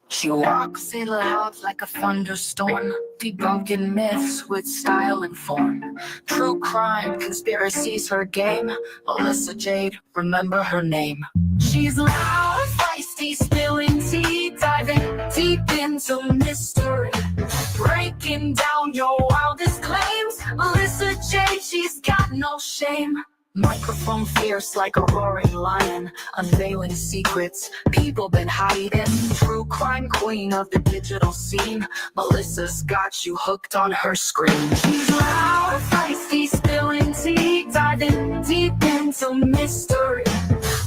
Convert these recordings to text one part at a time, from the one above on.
She walks in loud like a thunderstorm, debunking myths with style and form. True crime, conspiracies, her game. Melissa Jade, remember her name. She's loud, feisty, spilling tea, diving deep into mystery, breaking down your wildest claims. Melissa Jade, she's got no shame. Microphone fierce like a roaring lion, unveiling secrets people been hiding. True crime queen of the digital scene, Melissa's got you hooked on her screen. She's loud, feisty, spilling tea, diving deep into mystery,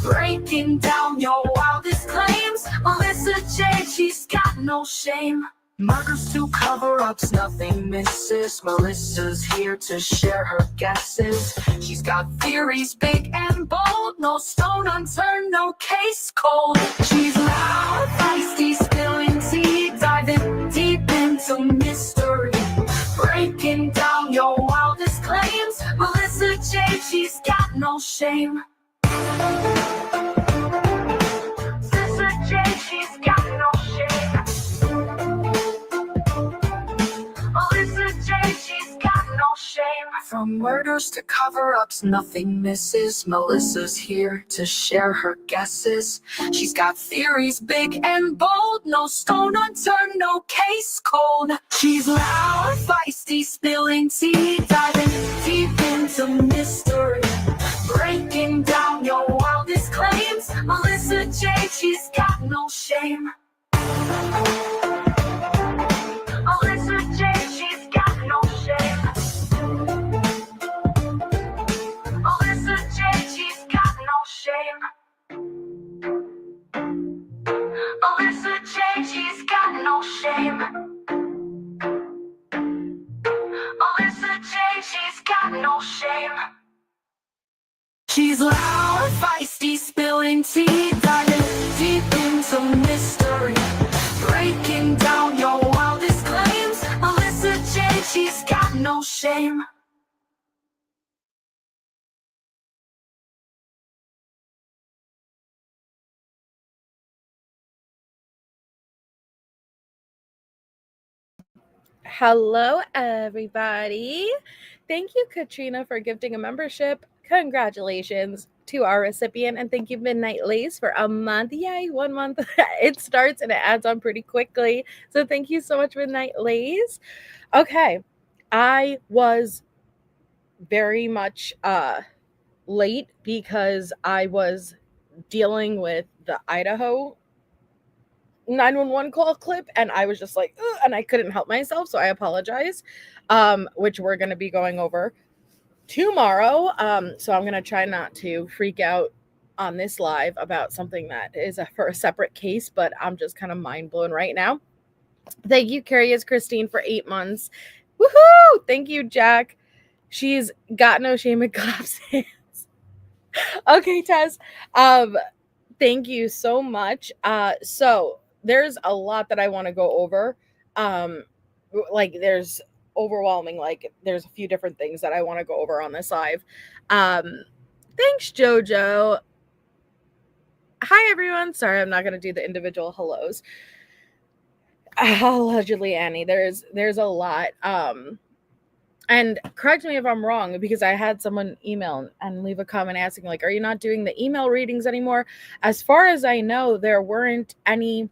breaking down your wildest claims. Melissa Jade, she's got no shame. Murders to cover-ups, nothing misses. Melissa's here to share her guesses. She's got theories big and bold, no stone unturned, no case cold. She's loud, feisty, spilling tea, diving deep into mystery, breaking down your wildest claims. Melissa Jade, she's got no shame. Melissa Jade, she's got no shame. Melissa Jade, she's got no shame. From murders to cover-ups, nothing misses. Melissa's here to share her guesses. She's got theories big and bold, no stone unturned, no case cold. She's loud, feisty, spilling tea, diving deep into mystery, breaking down your wildest claims. Melissa Jade, she's got no shame. Melissa Jade, she's got no shame. Melissa Jade, she's got no shame. Melissa Jade, she's got no shame. Melissa Jade, she's got no shame. She's loud, feisty, spilling tea, diving deep into mystery, breaking down your wildest claims. Melissa Jade, she's got no shame. Hello, everybody. Thank you, Katrina, for gifting a membership. Congratulations to our recipient, and thank you, Midnight Lace, for a month. Yay, 1 month. It starts and it adds on pretty quickly. So thank you so much, Midnight Lace. Okay, I was very much late because I was dealing with the Idaho 911 call clip, and I was just like, ugh, and I couldn't help myself, so I apologize, which we're going to be going over tomorrow. So I'm going to try not to freak out on this live about something that is for a separate case, but I'm just kind of mind blown right now. Thank you, Curious Christine, for 8 months. Woohoo! Thank you, Jack. She's got no shame and claps hands. Okay, Tess. Thank you so much. So there's a lot that I want to go over. Like there's overwhelming, like there's a few different things that I want to go over on this live. Thanks, Jojo. Hi, everyone. Sorry, I'm not going to do the individual hellos. Allegedly, Annie. There's a lot. And correct me if I'm wrong, because I had someone email and leave a comment asking, like, are you not doing the email readings anymore? As far as I know, there weren't any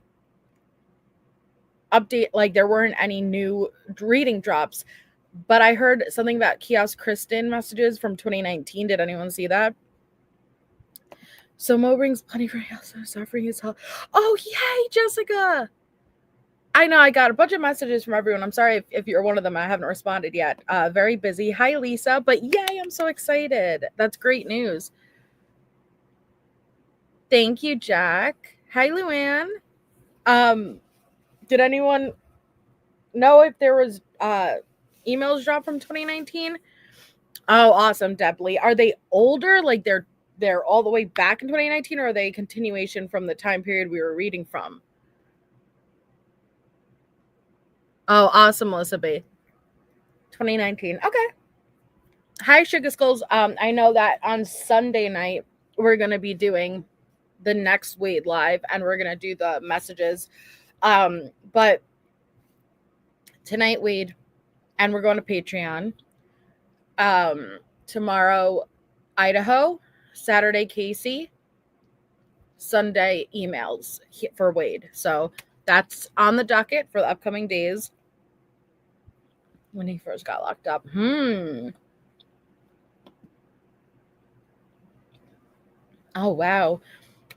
update, like there weren't any new reading drops. But I heard something about Kiosk Kristen messages from 2019. Did anyone see that? So Mo brings plenty for hell, so suffering is hell. Oh, yay, Jessica! I know I got a bunch of messages from everyone. I'm sorry if you're one of them. I haven't responded yet. Very busy. Hi, Lisa. But yay, I'm so excited. That's great news. Thank you, Jack. Hi, Luann. Did anyone know if there was emails dropped from 2019? Oh, awesome, Depley. Are they older? Like they're all the way back in 2019, or are they a continuation from the time period we were reading from? Oh, awesome, Melissa B. 2019. Okay. Hi, Sugar Skulls. I know that on Sunday night we're gonna be doing the next Wade live, and we're gonna do the messages But tonight, Wade, and we're going to Patreon. Tomorrow, Idaho. Saturday, Casey. Sunday, emails for Wade. So that's on the docket for the upcoming days. When he first got locked up. Oh, wow.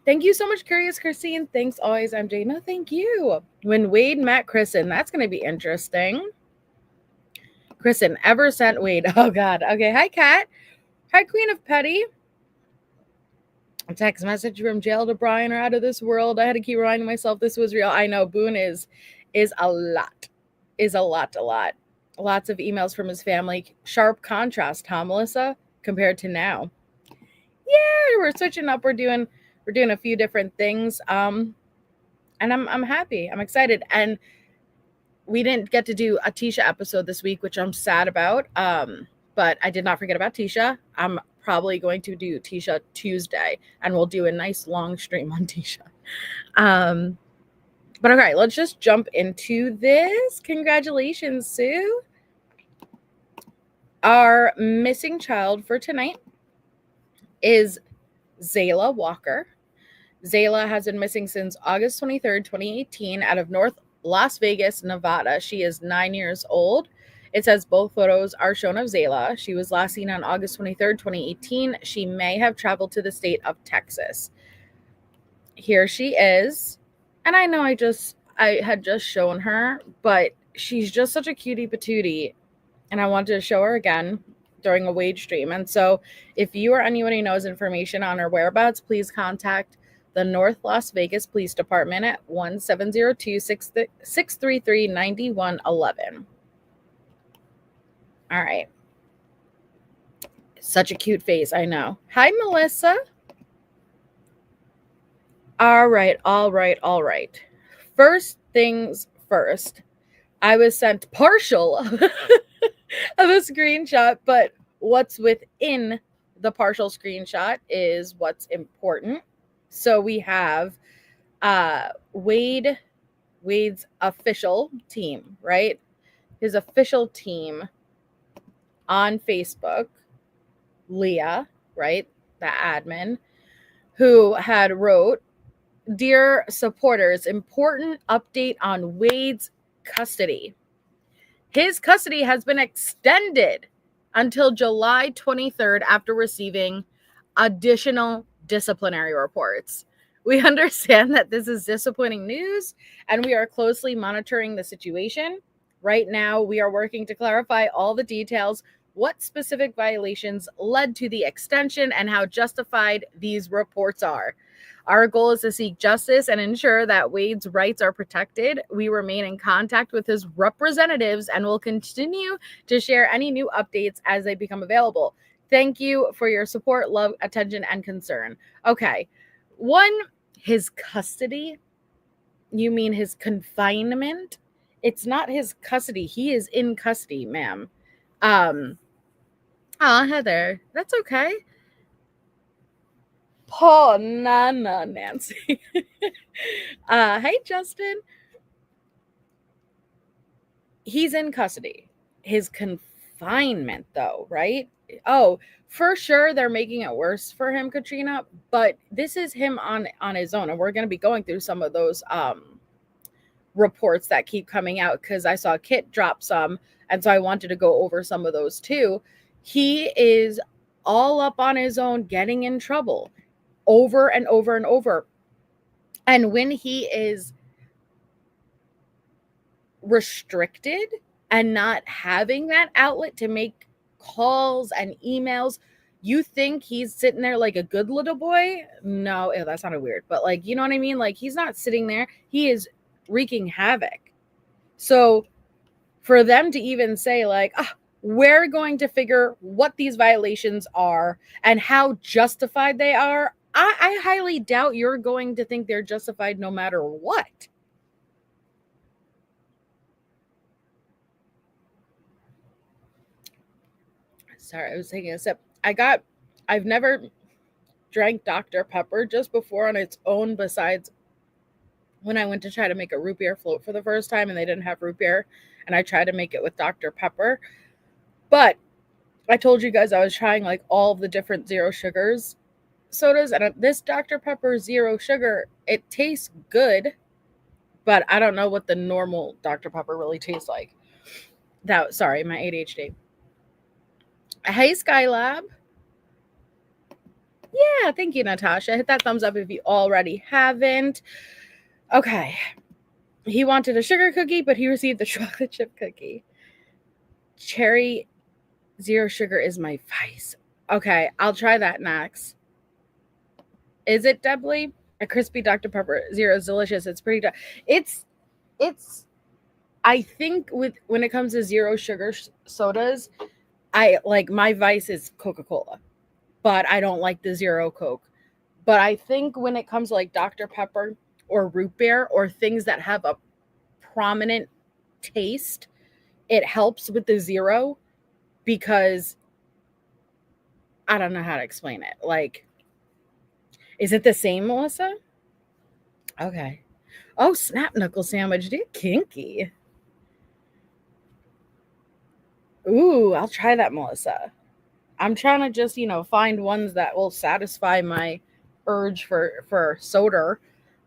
Thank you so much, Curious Christine. Thanks always, MJ. No, thank you. When Wade met Kristen, that's going to be interesting. Kristen ever sent Wade. Oh, God. Okay. Hi, Kat. Hi, Queen of Petty. A text message from jail to Brian are out of this world. I had to keep reminding myself this was real. I know. Boone is a lot. Is a lot. Lots of emails from his family. Sharp contrast, huh, Melissa? Compared to now. Yeah, we're switching up. We're doing a few different things. And I'm happy. I'm excited. And we didn't get to do a Tisha episode this week, which I'm sad about. But I did not forget about Tisha. I'm probably going to do Tisha Tuesday, and we'll do a nice long stream on Tisha. But okay, let's just jump into this. Congratulations, Sue. Our missing child for tonight is Zayla Walker. Zayla has been missing since August 23rd, 2018, out of North Las Vegas, Nevada. She is 9 years old. It says both photos are shown of Zayla. She was last seen on August 23rd, 2018. She may have traveled to the state of Texas. Here she is. And I know I had just shown her, but she's just such a cutie patootie. And I wanted to show her again during a Wade stream. And so if you or anyone who knows information on her whereabouts, please contact the North Las Vegas Police Department at 1-702-633-9111. All right. Such a cute face, I know. Hi, Melissa. All right. First things first. I was sent partial of a screenshot, but what's within the partial screenshot is what's important. So we have Wade's official team, right? His official team on Facebook, Leah, right? The admin, who had wrote, "Dear supporters, important update on Wade's custody. His custody has been extended until July 23rd after receiving additional disciplinary reports. We understand that this is disappointing news, and we are closely monitoring the situation. Right now, we are working to clarify all the details, what specific violations led to the extension, and how justified these reports are. Our goal is to seek justice and ensure that Wade's rights are protected. We remain in contact with his representatives and will continue to share any new updates as they become available. Thank you for your support, love, attention, and concern." Okay. One, his custody. You mean his confinement? It's not his custody. He is in custody, ma'am. Heather, that's okay. Paul, Nana, Nancy. Hey, Justin. He's in custody. His confinement, though, right? Oh, for sure, they're making it worse for him, Katrina. But this is him on his own, and we're going to be going through some of those reports that keep coming out because I saw Kit drop some, and so I wanted to go over some of those too. He is all up on his own, getting in trouble over and over and over. And when he is restricted and not having that outlet to make calls and emails, you think he's sitting there like a good little boy? No, that sounded weird, but like, you know what I mean? Like, he's not sitting there. He is wreaking havoc. So for them to even say like, we're going to figure what these violations are and how justified they are, I highly doubt you're going to think they're justified no matter what. Sorry, I was taking a sip. I've never drank Dr. Pepper just before on its own besides when I went to try to make a root beer float for the first time and they didn't have root beer, and I tried to make it with Dr. Pepper. But I told you guys I was trying like all of the different zero sugars sodas, and this Dr. Pepper zero sugar, it tastes good, but I don't know what the normal Dr. Pepper really tastes like. Sorry, my ADHD. Hey, Skylab. Yeah, thank you, Natasha. Hit that thumbs up if you already haven't. Okay. He wanted a sugar cookie, but he received the chocolate chip cookie. Cherry zero sugar is my vice. Okay, I'll try that next. Is it Debly? A crispy Dr. Pepper zero is delicious. It's pretty. It's. I think when it comes to zero sugar sodas, I like my vice is Coca-Cola, but I don't like the zero Coke. But I think when it comes to like Dr. Pepper or root beer or things that have a prominent taste, it helps with the zero because I don't know how to explain it. Like, is it the same, Melissa? Okay. Oh, snap knuckle sandwich, dude, kinky. Ooh, I'll try that, Melissa. I'm trying to just, find ones that will satisfy my urge for soda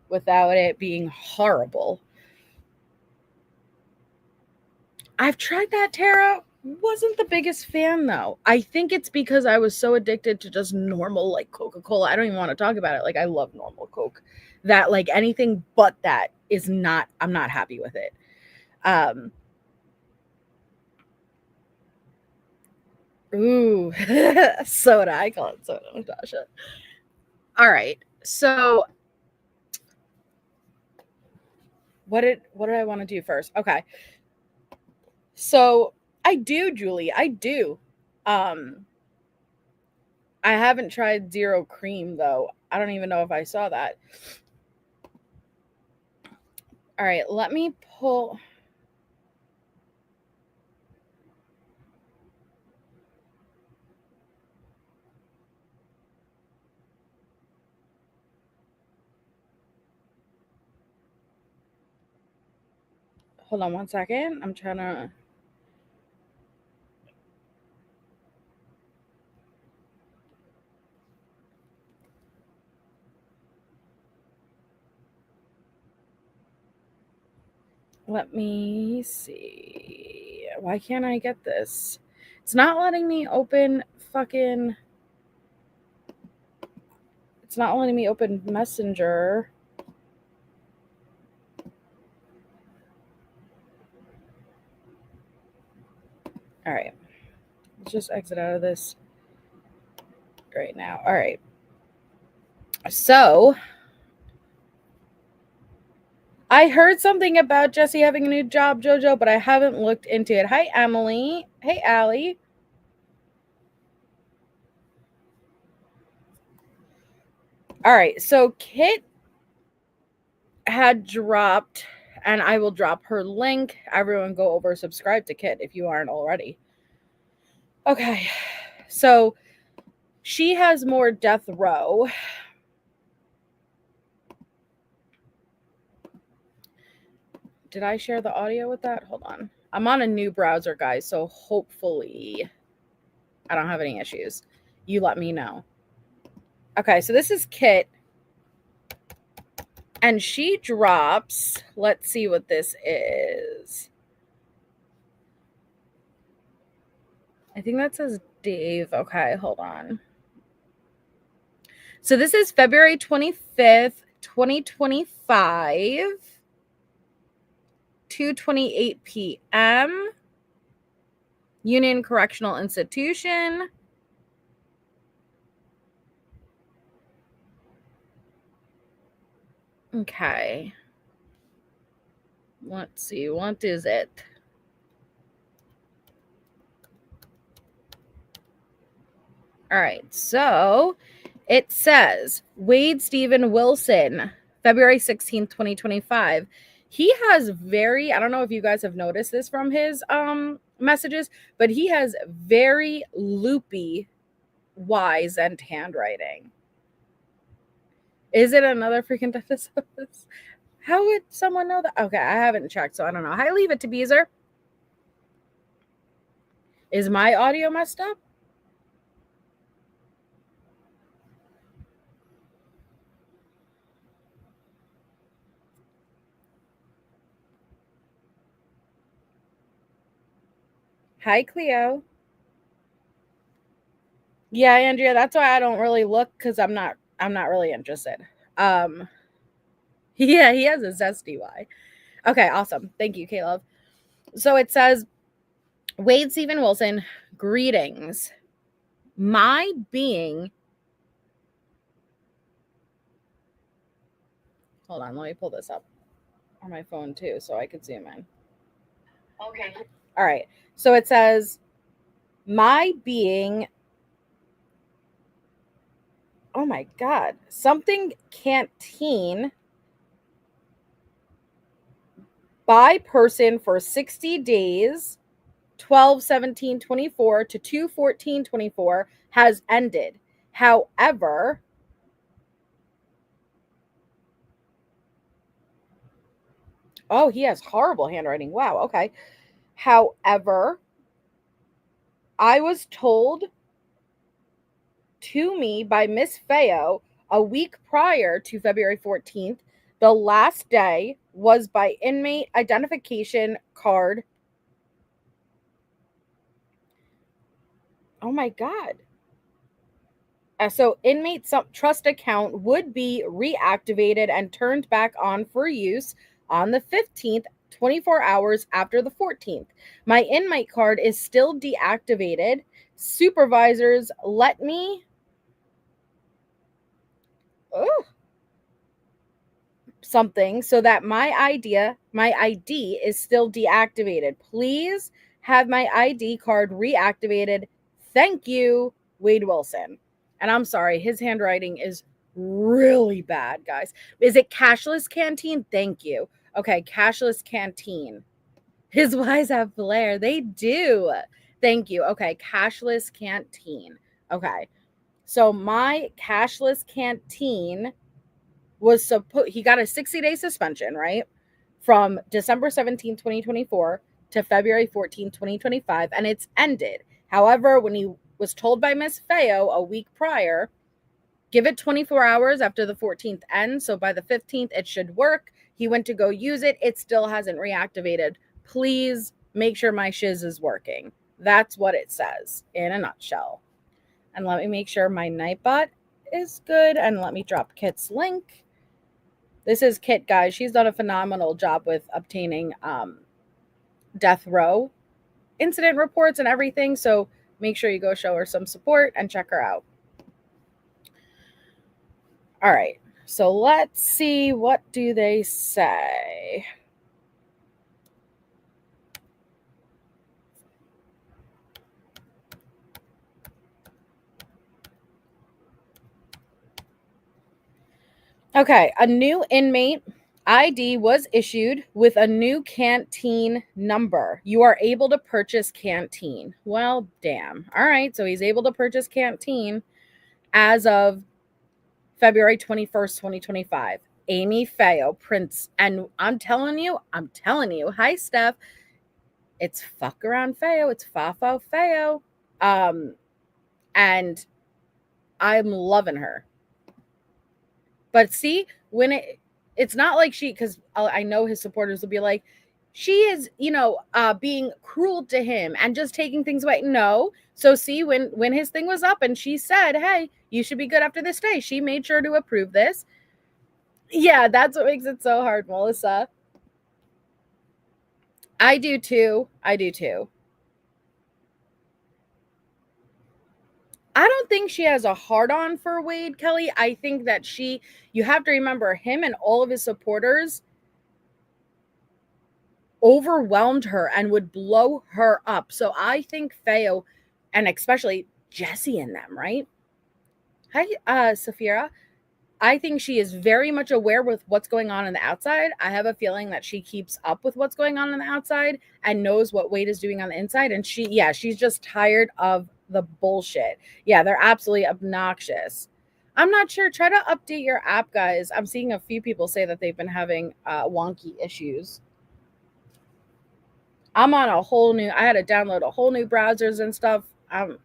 without it being horrible. I've tried that, Tara. Wasn't the biggest fan though. I think it's because I was so addicted to just normal like Coca-Cola. I don't even want to talk about it. Like I love normal Coke. That like anything but that is not, I'm not happy with it. Ooh, soda. I call it soda, Natasha. All right. So what did I want to do first? Okay. So I do, Julie. I do. I haven't tried zero cream though. I don't even know if I saw that. All right, let me pull. Hold on one second. I'm trying to. Let me see. Why can't I get this? It's not letting me open fucking. It's not letting me open Messenger. All right. Let's just exit out of this right now. All right. So I heard something about Jesse having a new job, Jojo, but I haven't looked into it. Hi, Emily. Hey, Allie. All right. So Kit had dropped, and I will drop her link. Everyone go over, subscribe to Kit if you aren't already. Okay. So she has more death row. Did I share the audio with that? Hold on. I'm on a new browser, guys, so hopefully I don't have any issues. You let me know. Okay, so this is Kit. And she drops, let's see what this is. I think that says Dave. Okay, hold on. So this is February 25th, 2025. 2:28 p.m. Union Correctional Institution. Okay. Let's see. What is it? All right. So it says Wade Stephen Wilson, February 16th, 2025. He has I don't know if you guys have noticed this from his messages, but he has very loopy Y's and handwriting. Is it another freaking episode? How would someone know that? Okay, I haven't checked, so I don't know. Hi, Leave It to Beezer. Is my audio messed up? Hi, Cleo. Yeah, Andrea, that's why I don't really look, because I'm not really interested. Yeah, he has a zesty Y. Okay, awesome. Thank you, Caleb. So it says, Wade Stephen Wilson, greetings. My being. Hold on, let me pull this up on my phone too so I could zoom in. Okay. All right. So it says, my being. Oh my God. Something canteen by person for 60 days, 12/17/24 to 2/14/24 has ended. However, oh, he has horrible handwriting. Wow. Okay. However, I was told to me by Miss Feo a week prior to February 14th, the last day was by inmate identification card. Oh my God. So inmate trust account would be reactivated and turned back on for use on the 15th, 24 hours after the 14th. My inmate card is still deactivated. Supervisors let me. Oh, something so that my ID is still deactivated. Please have my ID card reactivated. Thank you, Wade Wilson. And I'm sorry, his handwriting is really bad, guys. Is it cashless canteen? Thank you. Okay, cashless canteen. His Y's have flair. They do. Thank you. Okay, cashless canteen. Okay. So my cashless canteen was he got a 60-day suspension, right? From December 17, 2024 to February 14, 2025, and it's ended. However, when he was told by Miss Feo a week prior, give it 24 hours after the 14th ends, so by the 15th it should work. He went to go use it. It still hasn't reactivated. Please make sure my shiz is working. That's what it says in a nutshell. And let me make sure my Nightbot is good, and let me drop Kit's link. This is Kit, guys. She's done a phenomenal job with obtaining death row incident reports and everything. So make sure you go show her some support and check her out. All right. So let's see, what do they say? Okay. A new inmate ID was issued with a new canteen number. You are able to purchase canteen. Well, damn. All right. So he's able to purchase canteen as of February 21st, 2025. Amy Feo, Prince. And I'm telling you, hi, Steph. It's fuck around Feo. It's Fafo Feo. And I'm loving her. But see, when it's not like because I know his supporters will be like, she is, being cruel to him and just taking things away. No. So see, when his thing was up and she said, hey, you should be good after this day, she made sure to approve this. Yeah, that's what makes it so hard, Melissa. I do too. I don't think she has a hard on for Wade, Kelly. I think that you have to remember, him and all of his supporters overwhelmed her and would blow her up. So I think Feo, and especially Jesse and them, right? Hi, Safira. I think she is very much aware with what's going on the outside. I have a feeling that she keeps up with what's going on the outside and knows what Wade is doing on the inside. And she's just tired of the bullshit. Yeah, they're absolutely obnoxious. I'm not sure. Try to update your app, guys. I'm seeing a few people say that they've been having wonky issues. I'm on a whole new. I had to download a whole new browsers and stuff. I'm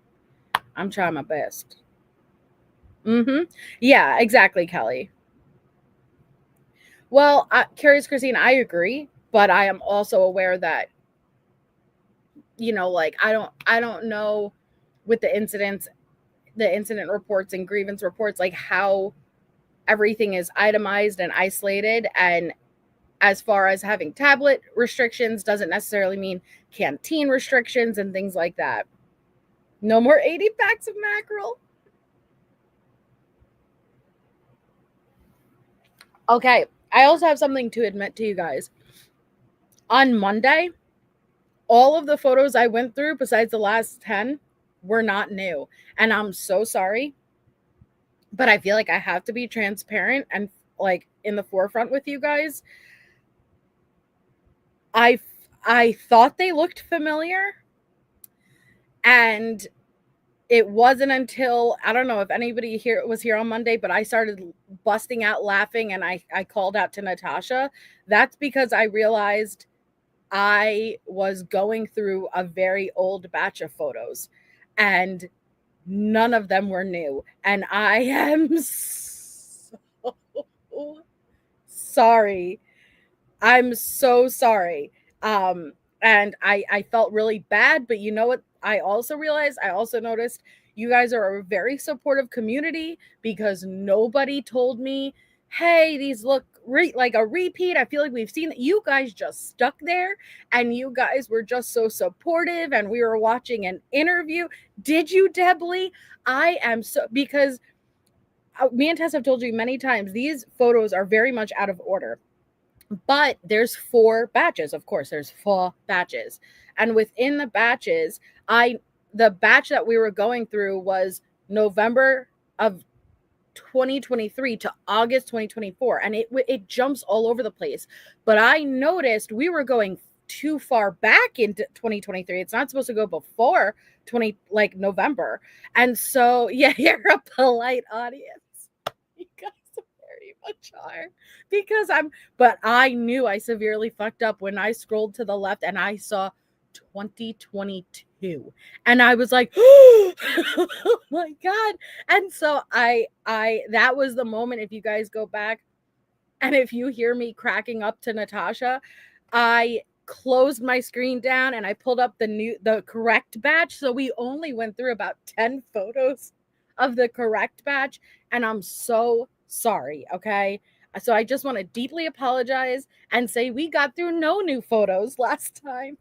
trying my best. Mm-hmm. Yeah, exactly, Kelly. Well, Curious Christine, I agree, but I am also aware that like I don't know with the incident reports and grievance reports, like how everything is itemized and isolated. And as far as having tablet restrictions doesn't necessarily mean canteen restrictions and things like that. No more 80 packs of mackerel. Okay, I also have something to admit to you guys. On Monday, all of the photos I went through, besides the last 10, were not new. And I'm so sorry, but I feel like I have to be transparent and like in the forefront with you guys. I I thought they looked familiar, and it wasn't until, I don't know if anybody here was here on Monday, but I started busting out laughing, and I called out to Natasha. That's because I realized I was going through a very old batch of photos, and none of them were new. And I am so sorry. I'm so sorry. Um, and I felt really bad, but you know what? I also realized, I also noticed you guys are a very supportive community because nobody told me, hey, these look like a repeat. I feel like we've seen that. You guys just stuck there and you guys were just so supportive, and we were watching an interview. Did you, Debly? I am so, because me and Tess have told you many times, these photos are very much out of order, but there's 4 batches. Of course, there's 4 batches. And within the batches, the batch that we were going through was November of 2023 to August 2024, and it jumps all over the place. But I noticed we were going too far back into 2023. It's not supposed to go before 20, like November. And so yeah, you're a polite audience. You guys very much are, because but I knew I severely fucked up when I scrolled to the left and I saw 2022, and I was like, oh my god. And so I that was the moment. If you guys go back and if you hear me cracking up to Natasha, I closed my screen down and I pulled up the correct batch. So we only went through about 10 photos of the correct batch, and I'm so sorry, okay? So I just want to deeply apologize and say we got through no new photos last time.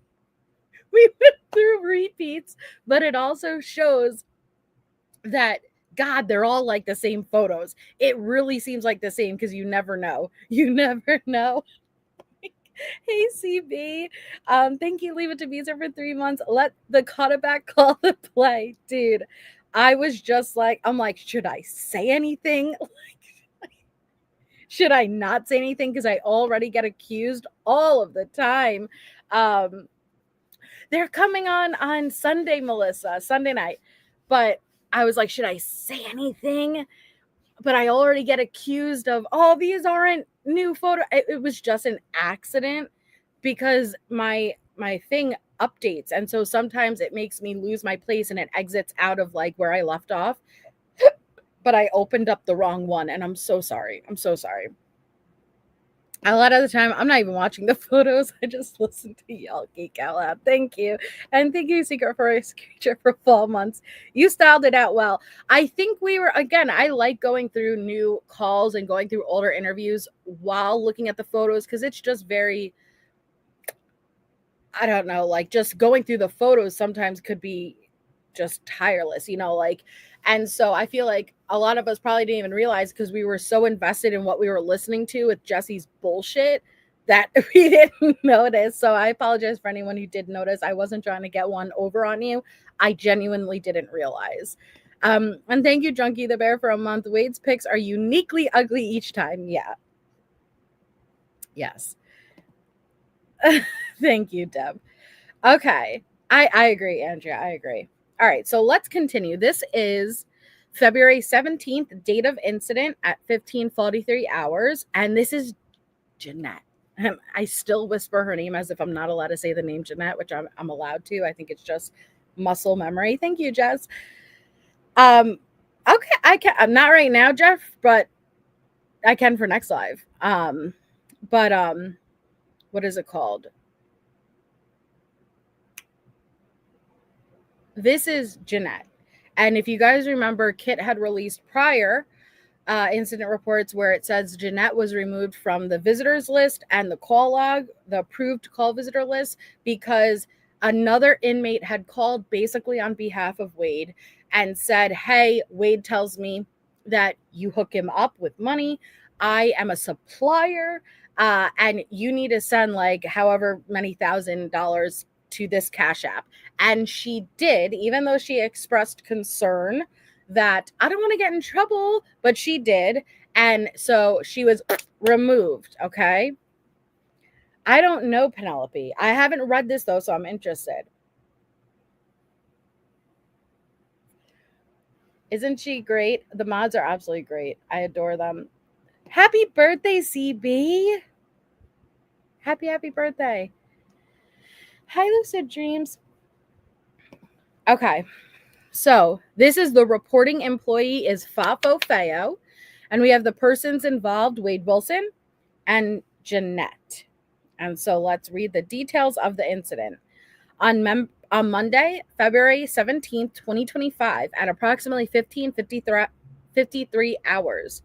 We went through repeats, but it also shows that, God, they're all like the same photos. It really seems like the same because you never know. You never know. Hey, CB. Thank you. Leave it to Beezer for 3 months. Let the cutback call the play. Dude, I was just like, I'm like, should I say anything? Should I not say anything? Because I already get accused all of the time. They're coming on Sunday, Melissa, Sunday night. But I was like, should I say anything? But I already get accused of, oh, these aren't new photo. It was just an accident because my thing updates. And so sometimes it makes me lose my place and it exits out of like where I left off. But I opened up the wrong one, and I'm so sorry. I'm so sorry. A lot of the time, I'm not even watching the photos. I just listen to y'all geek out loud. Thank you. And thank you, Secret Forest Creature, for 12 months. You styled it out well. I think we were, again, I like going through new calls and going through older interviews while looking at the photos because it's just very, I don't know, like just going through the photos sometimes could be just tireless, like, and so I feel like a lot of us probably didn't even realize because we were so invested in what we were listening to with Jesse's bullshit that we didn't notice. So I apologize for anyone who did notice. I wasn't trying to get one over on you. I genuinely didn't realize. And thank you, Junkie the Bear, for a month. Wade's picks are uniquely ugly each time. Yeah. Yes. Thank you, Deb. Okay. I agree, Andrea. I agree. All right, so let's continue. This is February 17th, date of incident at 15:43 hours. And this is Jeanette. I still whisper her name as if I'm not allowed to say the name Jeanette, which I'm allowed to. I think it's just muscle memory. Thank you, Jess. Okay, I can. I'm not right now, Jeff, but I can for next live. But what is it called? This is Jeanette. And if you guys remember, Kit had released prior incident reports where it says Jeanette was removed from the visitors list and the call log, the approved call visitor list, because another inmate had called basically on behalf of Wade and said, hey, Wade tells me that you hook him up with money. I am a supplier, and you need to send like however many $1,000 to this Cash App. And she did, even though she expressed concern that I don't want to get in trouble, but she did. And so she was removed. Okay. I don't know Penelope. I haven't read this though, so I'm interested. Isn't she great? The mods are absolutely great. I adore them. Happy birthday, CB. Happy birthday. Hi, Lucid Dreams. Okay. So this is the reporting employee is Fafo Feo. And we have the persons involved, Wade Wilson and Jeanette. And so let's read the details of the incident. On Monday, February 17th, 2025, at approximately 15:53 hours,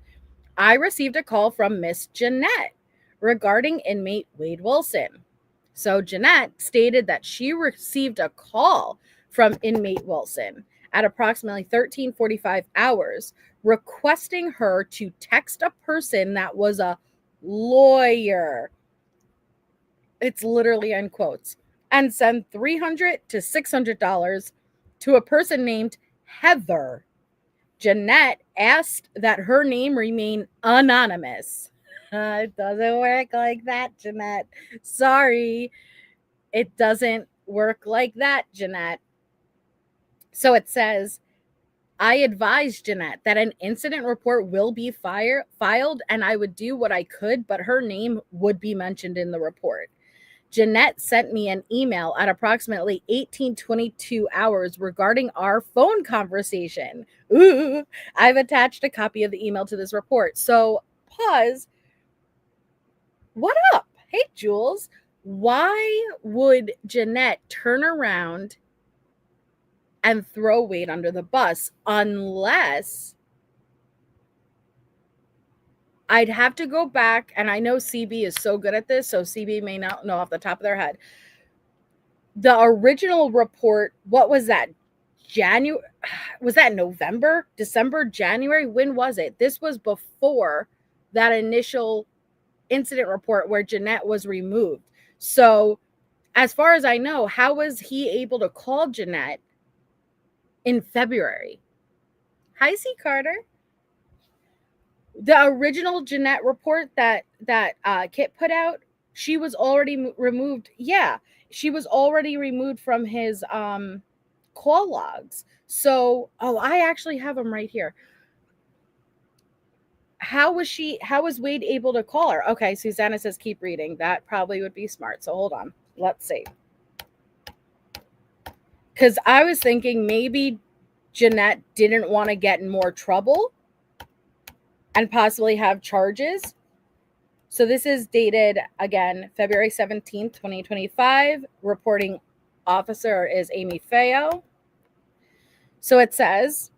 I received a call from Miss Jeanette regarding inmate Wade Wilson. So Jeanette stated that she received a call from inmate Wilson at approximately 13:45 hours requesting her to text a person that was a lawyer. It's literally in quotes. And send $300 to $600 to a person named Heather. Jeanette asked that her name remain anonymous. It doesn't work like that, Jeanette. Sorry. It doesn't work like that, Jeanette. So it says, I advised Jeanette that an incident report will be filed and I would do what I could, but her name would be mentioned in the report. Jeanette sent me an email at approximately 18:22 hours regarding our phone conversation. Ooh, I've attached a copy of the email to this report. So pause. What up? Hey, Jules. Why would Jeanette turn around and throw Wade under the bus unless I'd have to go back, and I know CB is so good at this, so CB may not know off the top of their head. The original report, what was that? January? Was that November, December, January? When was it? This was before that initial incident report where Jeanette was removed. So as far as I know, how was he able to call Jeanette in February? Hi, C. Carter. The original Jeanette report that Kit put out, she was already removed. Yeah, she was already removed from his call logs. So, I actually have them right here. How was Wade able to call her? Okay, Susanna says keep reading. That probably would be smart. So hold on. Let's see. Because I was thinking maybe Jeanette didn't want to get in more trouble and possibly have charges. So this is dated, again, February 17th, 2025. Reporting officer is Amy Feo. So it says,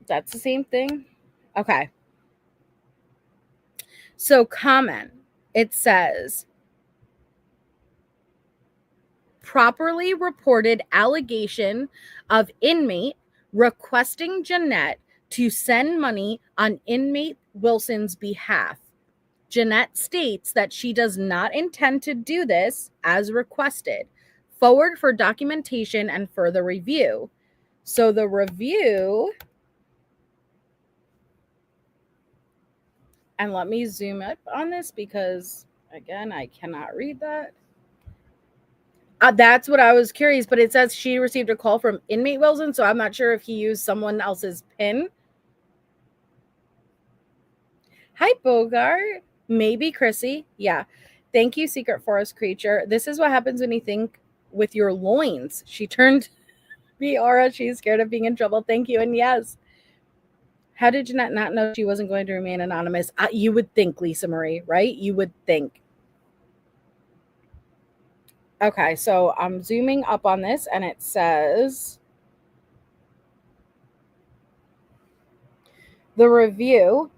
that's the same thing. Okay. So comment, it says, properly reported allegation of inmate requesting Jeanette to send money on inmate Wilson's behalf. Jeanette states that she does not intend to do this as requested. Forward for documentation and further review. So the review, and let me zoom up on this because, again, I cannot read that. That's what I was curious, but it says she received a call from inmate Wilson, so I'm not sure if he used someone else's PIN. Hi, Bogart. Maybe Chrissy. Yeah. Thank you, Secret Forest Creature. This is what happens when you think with your loins. She turned me, Aura. She's scared of being in trouble. Thank you. And yes. How did Jeanette not know she wasn't going to remain anonymous? You would think, Lisa Marie, right? You would think. Okay, so I'm zooming up on this, and it says the review.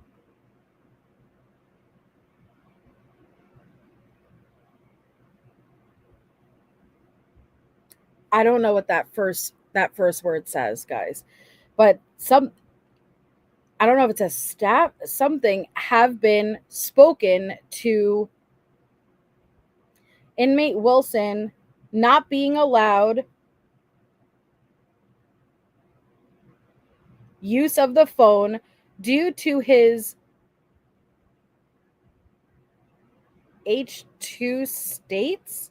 I don't know what that first word says, guys, but I don't know if it's a staff, something have been spoken to inmate Wilson not being allowed use of the phone due to his H2 states.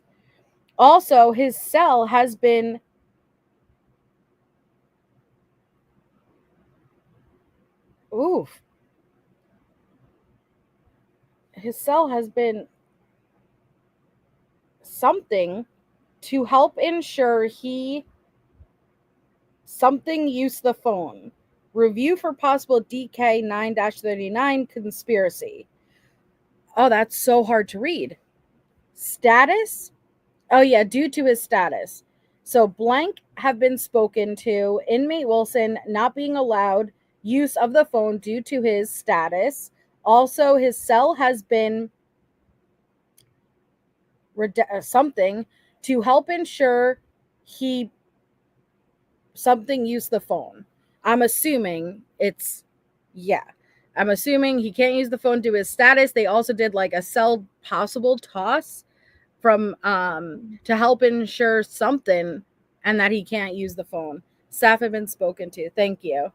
Also, his cell has been his cell has been something to help ensure he something use the phone. Review for possible DK 9-39 conspiracy. Oh, that's so hard to read. Status? Oh, yeah, due to his status. So blank have been spoken to. Inmate Wilson not being allowed use of the phone due to his status. Also, his cell has been something to help ensure he something use the phone. I'm assuming it's, yeah. I'm assuming he can't use the phone due to his status. They also did like a cell possible toss from to help ensure something and that he can't use the phone. Staff have been spoken to. Thank you.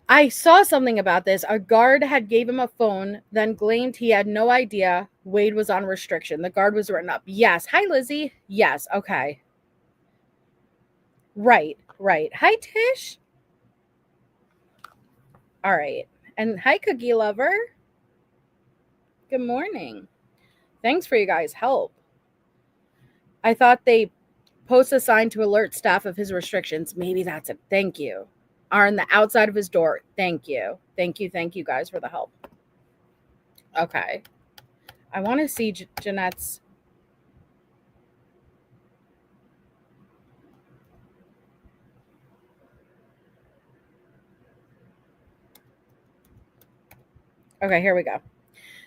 I saw something about this. A guard had gave him a phone, then claimed he had no idea Wade was on restriction. The guard was written up. Yes. Hi, Lizzie. Yes. Okay. Right. Hi, Tish. All right. And hi, Cookie Lover. Good morning. Thanks for you guys' help. I thought they post a sign to alert staff of his restrictions. Maybe that's it. Thank you. Are on the outside of his door. Thank you. Thank you guys for the help. Okay. I want to see Jeanette's. Okay, here we go.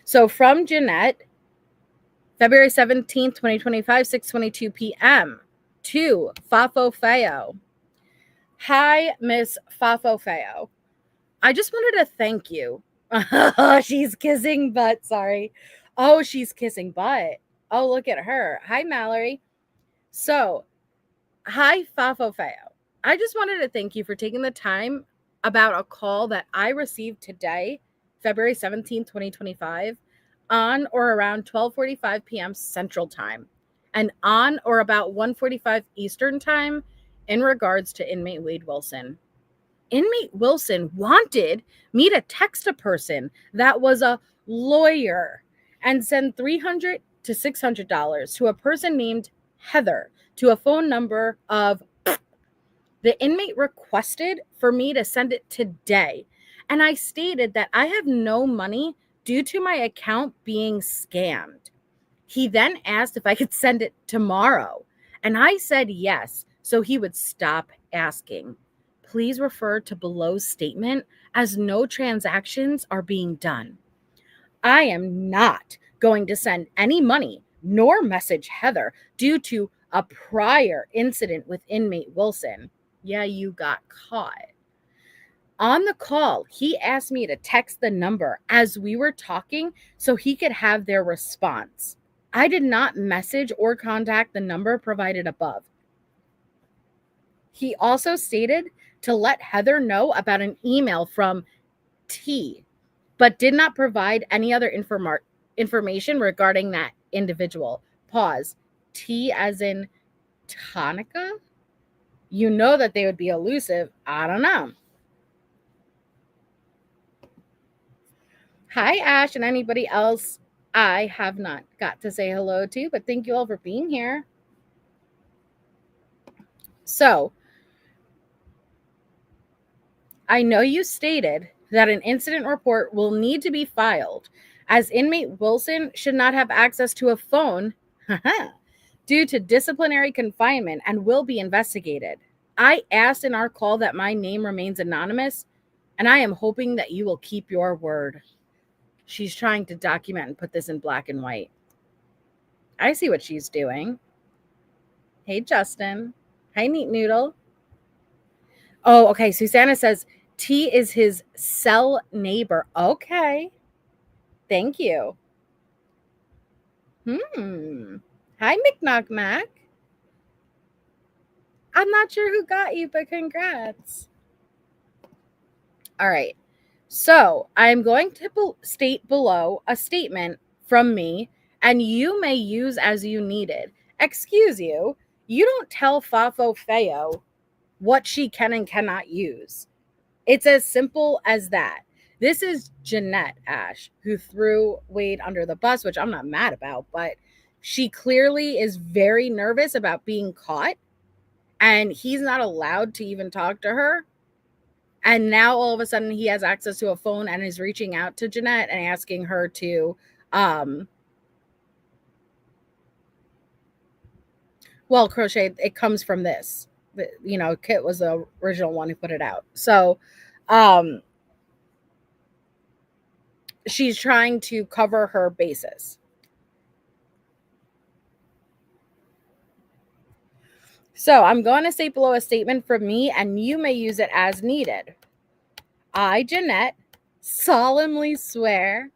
So from Jeanette, February 17th, 2025, 6:22 p.m. to Fafo Feo. Hi, Miss Fafo Feo. I just wanted to thank you. She's kissing butt. Sorry. Oh, she's kissing butt. Oh, look at her. Hi, Mallory. So, hi, Fafo Feo. I just wanted to thank you for taking the time about a call that I received today, February 17th, 2025, on or around 12:45 p.m. Central Time, and on or about 1:45 Eastern Time in regards to inmate Wade Wilson. Inmate Wilson wanted me to text a person that was a lawyer and send $300 to $600 to a person named Heather to a phone number of. The inmate requested for me to send it today, and I stated that I have no money due to my account being scammed. He then asked if I could send it tomorrow, and I said yes, so he would stop asking. Please refer to below's statement as no transactions are being done. I am not going to send any money nor message Heather due to a prior incident with inmate Wilson. Yeah, you got caught. On the call, he asked me to text the number as we were talking so he could have their response. I did not message or contact the number provided above. He also stated to let Heather know about an email from T, but did not provide any other information regarding that individual. Pause. T as in Tonica? You know that they would be elusive. I don't know. Hi, Ash, and anybody else I have not got to say hello to, but thank you all for being here. So, I know you stated that an incident report will need to be filed, as inmate Wilson should not have access to a phone due to disciplinary confinement and will be investigated. I asked in our call that my name remains anonymous, and I am hoping that you will keep your word. She's trying to document and put this in black and white. I see what she's doing. Hey, Justin. Hi, Neat Noodle. Oh, okay. Susanna says T is his cell neighbor. Okay. Thank you. Hi, McKnockmack. I'm not sure who got you, but congrats. All right. So I'm going to state below a statement from me, and you may use as you needed. Excuse you. You don't tell Fafo Feo what she can and cannot use. It's as simple as that. This is Jeanette Ash, who threw Wade under the bus, which I'm not mad about, but she clearly is very nervous about being caught, and he's not allowed to even talk to her. And now all of a sudden he has access to a phone and is reaching out to Jeanette and asking her to well, Crochet, it comes from this. You know, Kit was the original one who put it out. So she's trying to cover her bases. So I'm going to state below a statement from me, and you may use it as needed. I, Jeanette, solemnly swear.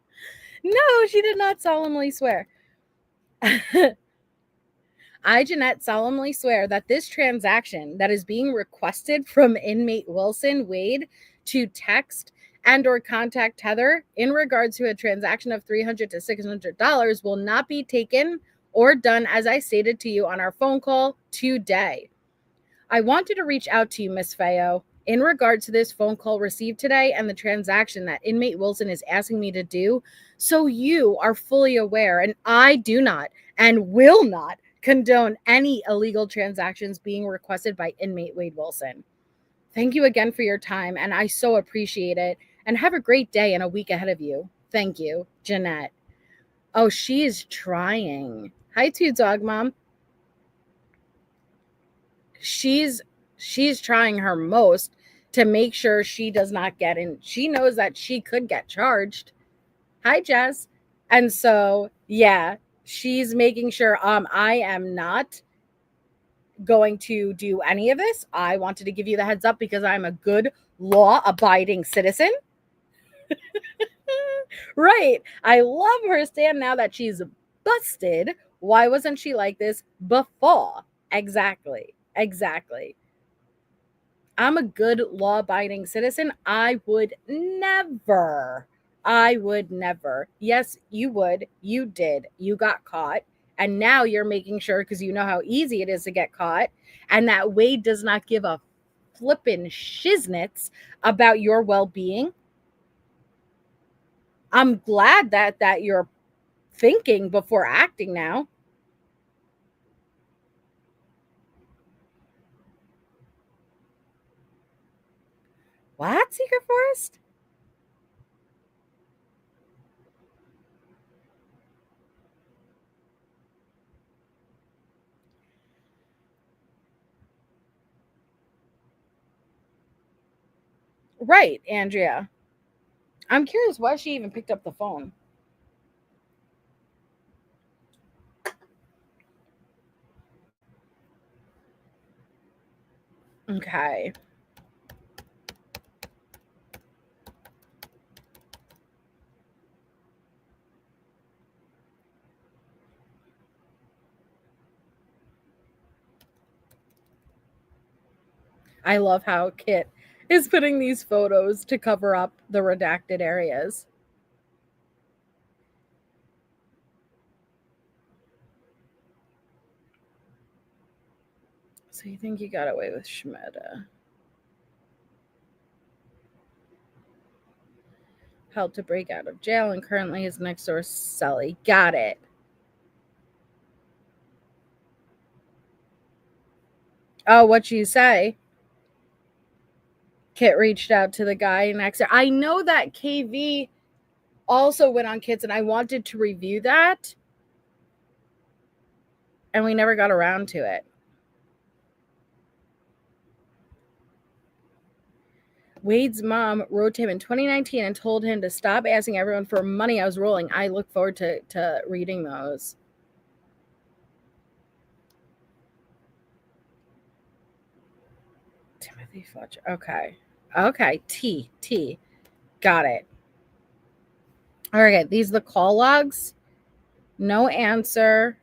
No, she did not solemnly swear. I, Jeanette, solemnly swear that this transaction that is being requested from inmate Wilson Wade to text and or contact Heather in regards to a transaction of $300 to $600 will not be taken or done as I stated to you on our phone call today. I wanted to reach out to you, Miss Feo, in regard to this phone call received today and the transaction that inmate Wilson is asking me to do, so you are fully aware, and I do not and will not condone any illegal transactions being requested by inmate Wade Wilson. Thank you again for your time, and I so appreciate it. And have a great day and a week ahead of you. Thank you, Jeanette. Oh, she is trying. Hi, Two Dog Mom. She's trying her most to make sure she does not get in. She knows that she could get charged. Hi, Jess. And so, yeah, she's making sure I am not going to do any of this. I wanted to give you the heads up because I'm a good law-abiding citizen. Right. I love her stand now that she's busted. Why wasn't she like this before? Exactly. I'm a good law-abiding citizen. I would never. Yes, you would. You did. You got caught. And now you're making sure, because you know how easy it is to get caught, and that Wade does not give a flippin' shiznits about your well-being. I'm glad that you're thinking before acting now. What, Secret Forest? Right, Andrea. I'm curious why she even picked up the phone. Okay. I love how Kit is putting these photos to cover up the redacted areas. So you think you got away with Schmeda? Helped to break out of jail and currently is next door Sully. Got it. Oh, what you say? Kit reached out to the guy next door. I know that KV also went on Kits, and I wanted to review that, and we never got around to it. Wade's mom wrote to him in 2019 and told him to stop asking everyone for money. I was rolling. I look forward to reading those. Timothy Fletcher. Okay. T. Got it. All right. These are the call logs. No answer.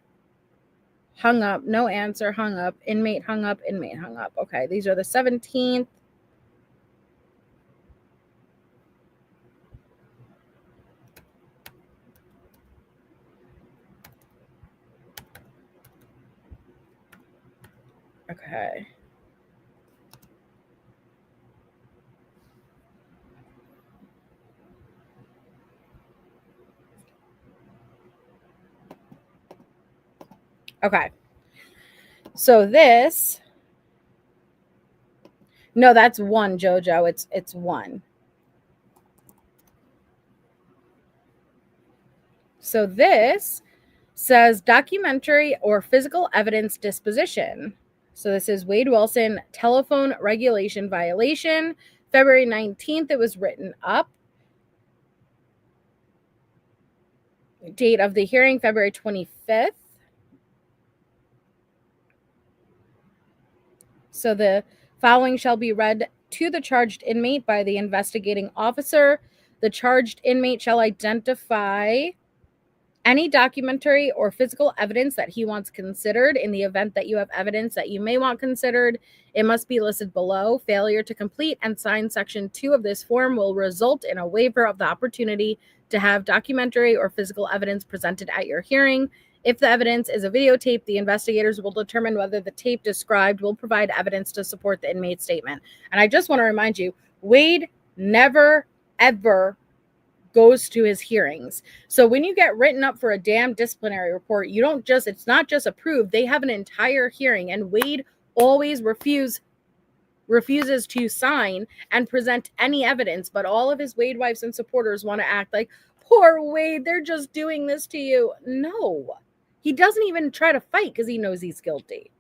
Hung up. No answer. Hung up. Inmate hung up. Inmate hung up. Okay. These are the 17th. Okay. Okay. So this. No, that's one, JoJo. It's one. So this says documentary or physical evidence disposition. So this is Wade Wilson, telephone regulation violation. February 19th, it was written up. Date of the hearing, February 25th. So the following shall be read to the charged inmate by the investigating officer. The charged inmate shall identify any documentary or physical evidence that he wants considered. In the event that you have evidence that you may want considered, it must be listed below. Failure to complete and sign section 2 of this form will result in a waiver of the opportunity to have documentary or physical evidence presented at your hearing. If the evidence is a videotape, the investigators will determine whether the tape described will provide evidence to support the inmate's statement. And I just want to remind you, Wade never, ever goes to his hearings. So when you get written up for a damn disciplinary report, you don't just, it's not just approved. They have an entire hearing, and Wade always refuses to sign and present any evidence. But all of his Wade wives and supporters want to act like, poor Wade, they're just doing this to you. No, he doesn't even try to fight because he knows he's guilty.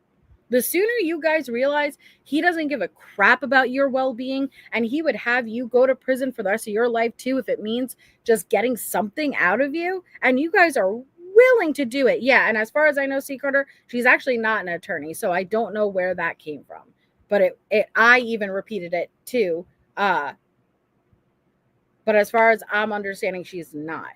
The sooner you guys realize he doesn't give a crap about your well-being, and he would have you go to prison for the rest of your life too if it means just getting something out of you, and you guys are willing to do it. Yeah, and as far as I know, C. Carter, she's actually not an attorney, so I don't know where that came from. But I even repeated it too. But as far as I'm understanding, she's not.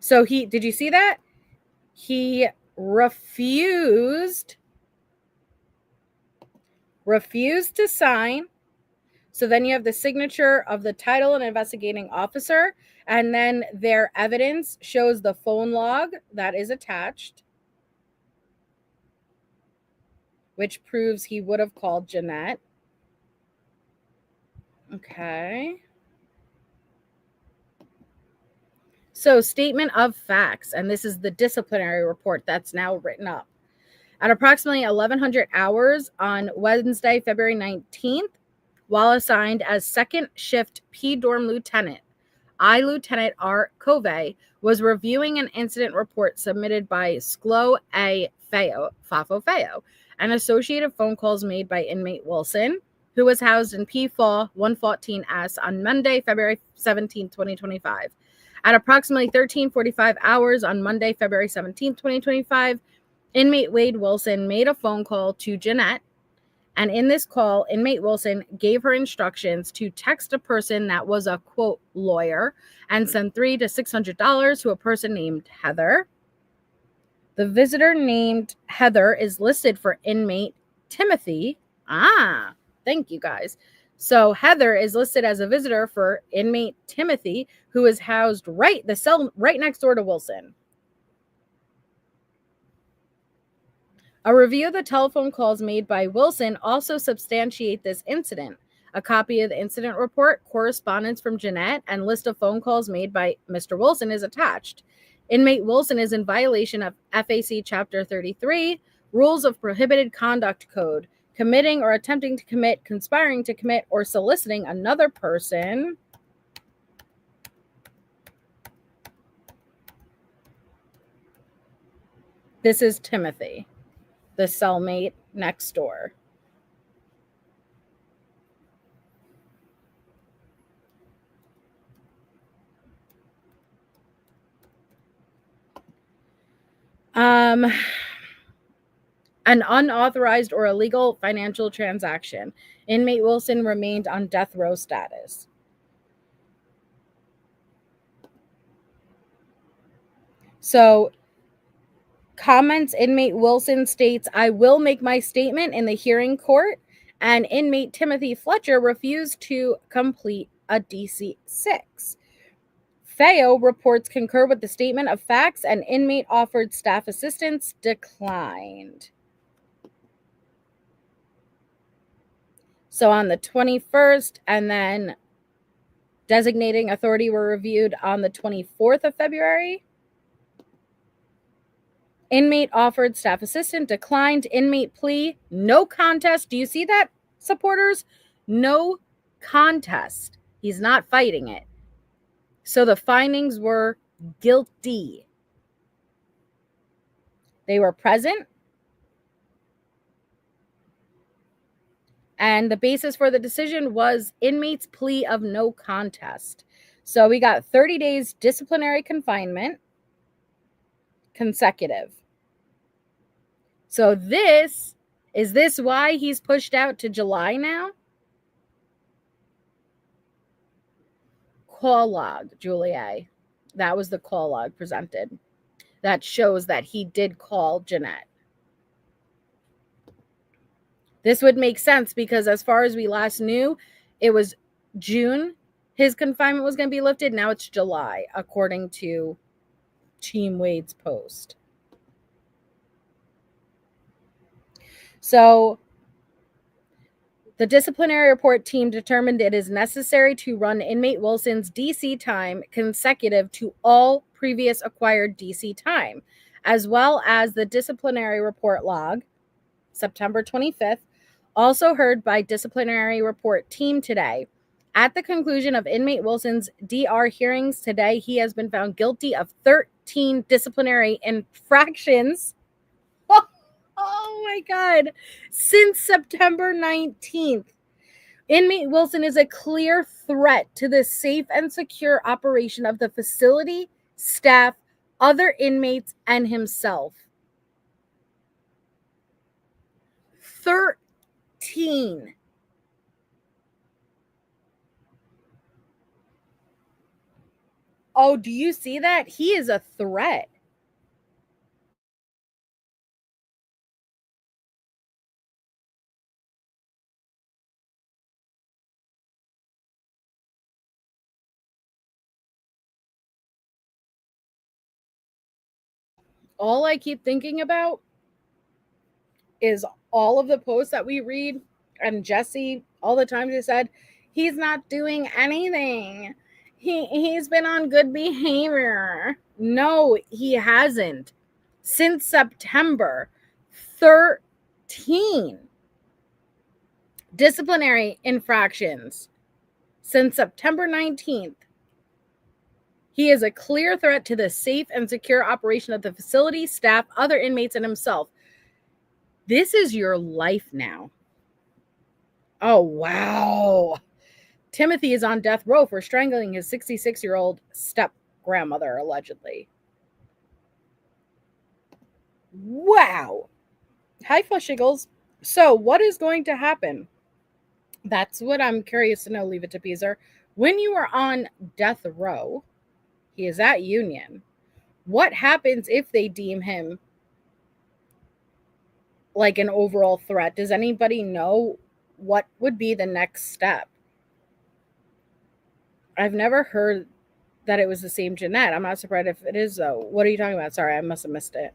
So did you see that? He refused to sign. So then you have the signature of the title and investigating officer, and then their evidence shows the phone log that is attached, which proves he would have called Jeanette. Okay. So statement of facts, and this is the disciplinary report that's now written up. At approximately 1100 hours on Wednesday, February 19th, while assigned as second shift P dorm lieutenant, I, Lieutenant R. Covey, was reviewing an incident report submitted by Sklo A. Fafo Feo, and associated phone calls made by inmate Wilson, who was housed in PFAW 114S on Monday, February 17, 2025. At approximately 1345 hours on Monday, February 17, 2025, inmate Wade Wilson made a phone call to Jeanette, and in this call, inmate Wilson gave her instructions to text a person that was a, quote, lawyer, and send $300 to $600 to a person named Heather. The visitor named Heather is listed for inmate Timothy. Thank you guys. So Heather is listed as a visitor for inmate Timothy, who is housed the cell right next door to Wilson. A review of the telephone calls made by Wilson also substantiate this incident. A copy of the incident report, correspondence from Jeanette, and list of phone calls made by Mr. Wilson is attached. Inmate Wilson is in violation of FAC Chapter 33, Rules of Prohibited Conduct Code, committing or attempting to commit, conspiring to commit, or soliciting another person. This is Timothy, the cellmate next door. An unauthorized or illegal financial transaction. Inmate Wilson remained on death row status. So, comments, inmate Wilson states, I will make my statement in the hearing court, and inmate Timothy Fletcher refused to complete a DC-6. Feo reports concur with the statement of facts, and inmate offered staff assistance declined. So on the 21st, and then designating authority were reviewed on the 24th of February. Inmate offered staff assistant, declined. Inmate plea, no contest. Do you see that, supporters? No contest. He's not fighting it. So the findings were guilty. They were present. And the basis for the decision was inmate's plea of no contest. So we got 30 days disciplinary confinement consecutive. So is this why he's pushed out to July now? Call log, Julia. That was the call log presented. That shows that he did call Jeanette. This would make sense because as far as we last knew, it was June his confinement was going to be lifted. Now it's July, according to Team Wade's post. So the disciplinary report team determined it is necessary to run inmate Wilson's DC time consecutive to all previous acquired DC time, as well as the disciplinary report log, September 25th, also heard by disciplinary report team today. At the conclusion of inmate Wilson's DR hearings today, he has been found guilty of 13 disciplinary infractions. Oh my God. Since September 19th. Inmate Wilson is a clear threat to the safe and secure operation of the facility, staff, other inmates, and himself. 13. Oh, do you see that? He is a threat. All I keep thinking about is all of the posts that we read, and Jesse, all the times he said, he's not doing anything. He's been on good behavior. No, he hasn't. Since September, 13 disciplinary infractions since September 19th. He is a clear threat to the safe and secure operation of the facility, staff, other inmates, and himself. This is your life now. Oh, wow. Timothy is on death row for strangling his 66-year-old step-grandmother, allegedly. Wow. Hi, Flushiggles. So, what is going to happen? That's what I'm curious to know, Leave It to Peaser. When you are on death row, he is at Union. What happens if they deem him like an overall threat? Does anybody know what would be the next step? I've never heard that it was the same Jeanette. I'm not surprised if it is, though. What are you talking about? Sorry, I must have missed it.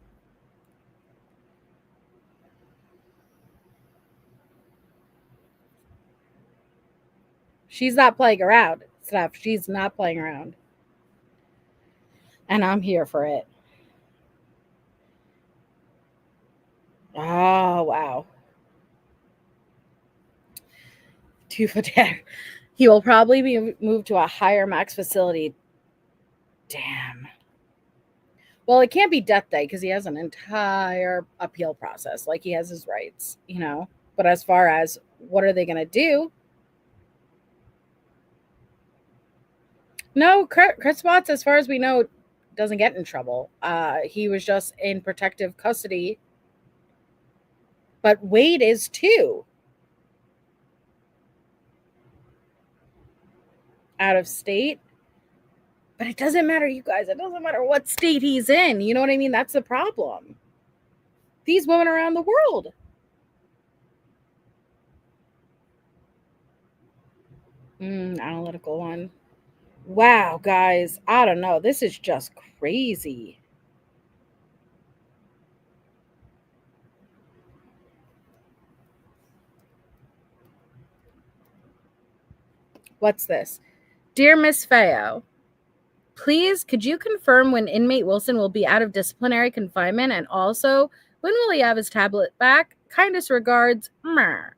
She's not playing around, Steph. She's not playing around. And I'm here for it. Oh, wow. 2 foot down. He will probably be moved to a higher max facility. Damn. Well, it can't be death day because he has an entire appeal process. Like, he has his rights, you know? But as far as what are they going to do? No, Chris Watts, as far as we know, doesn't get in trouble. He was just in protective custody. But Wade is too. Out of state. But it doesn't matter, you guys. It doesn't matter what state he's in. You know what I mean? That's the problem. These women around the world. Analytical one. Wow, guys. I don't know. This is just crazy. What's this? Dear Miss Feo, please, could you confirm when inmate Wilson will be out of disciplinary confinement? And also, when will he have his tablet back? Kindest regards, Mer.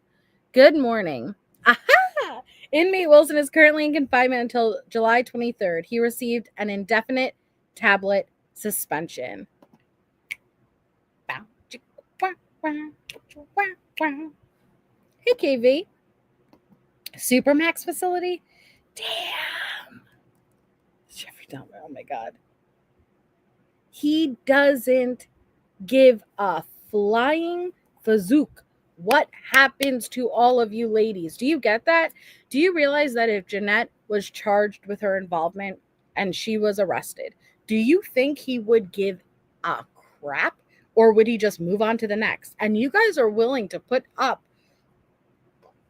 Good morning. Aha! Inmate Wilson is currently in confinement until July 23rd. He received an indefinite tablet suspension. Hey, KV. Supermax facility? Damn. Jeffrey Dahmer, oh my God. He doesn't give a flying fazook what happens to all of you ladies. Do you get that? Do you realize that if Jeanette was charged with her involvement and she was arrested, do you think he would give a crap, or would he just move on to the next? And you guys are willing to put up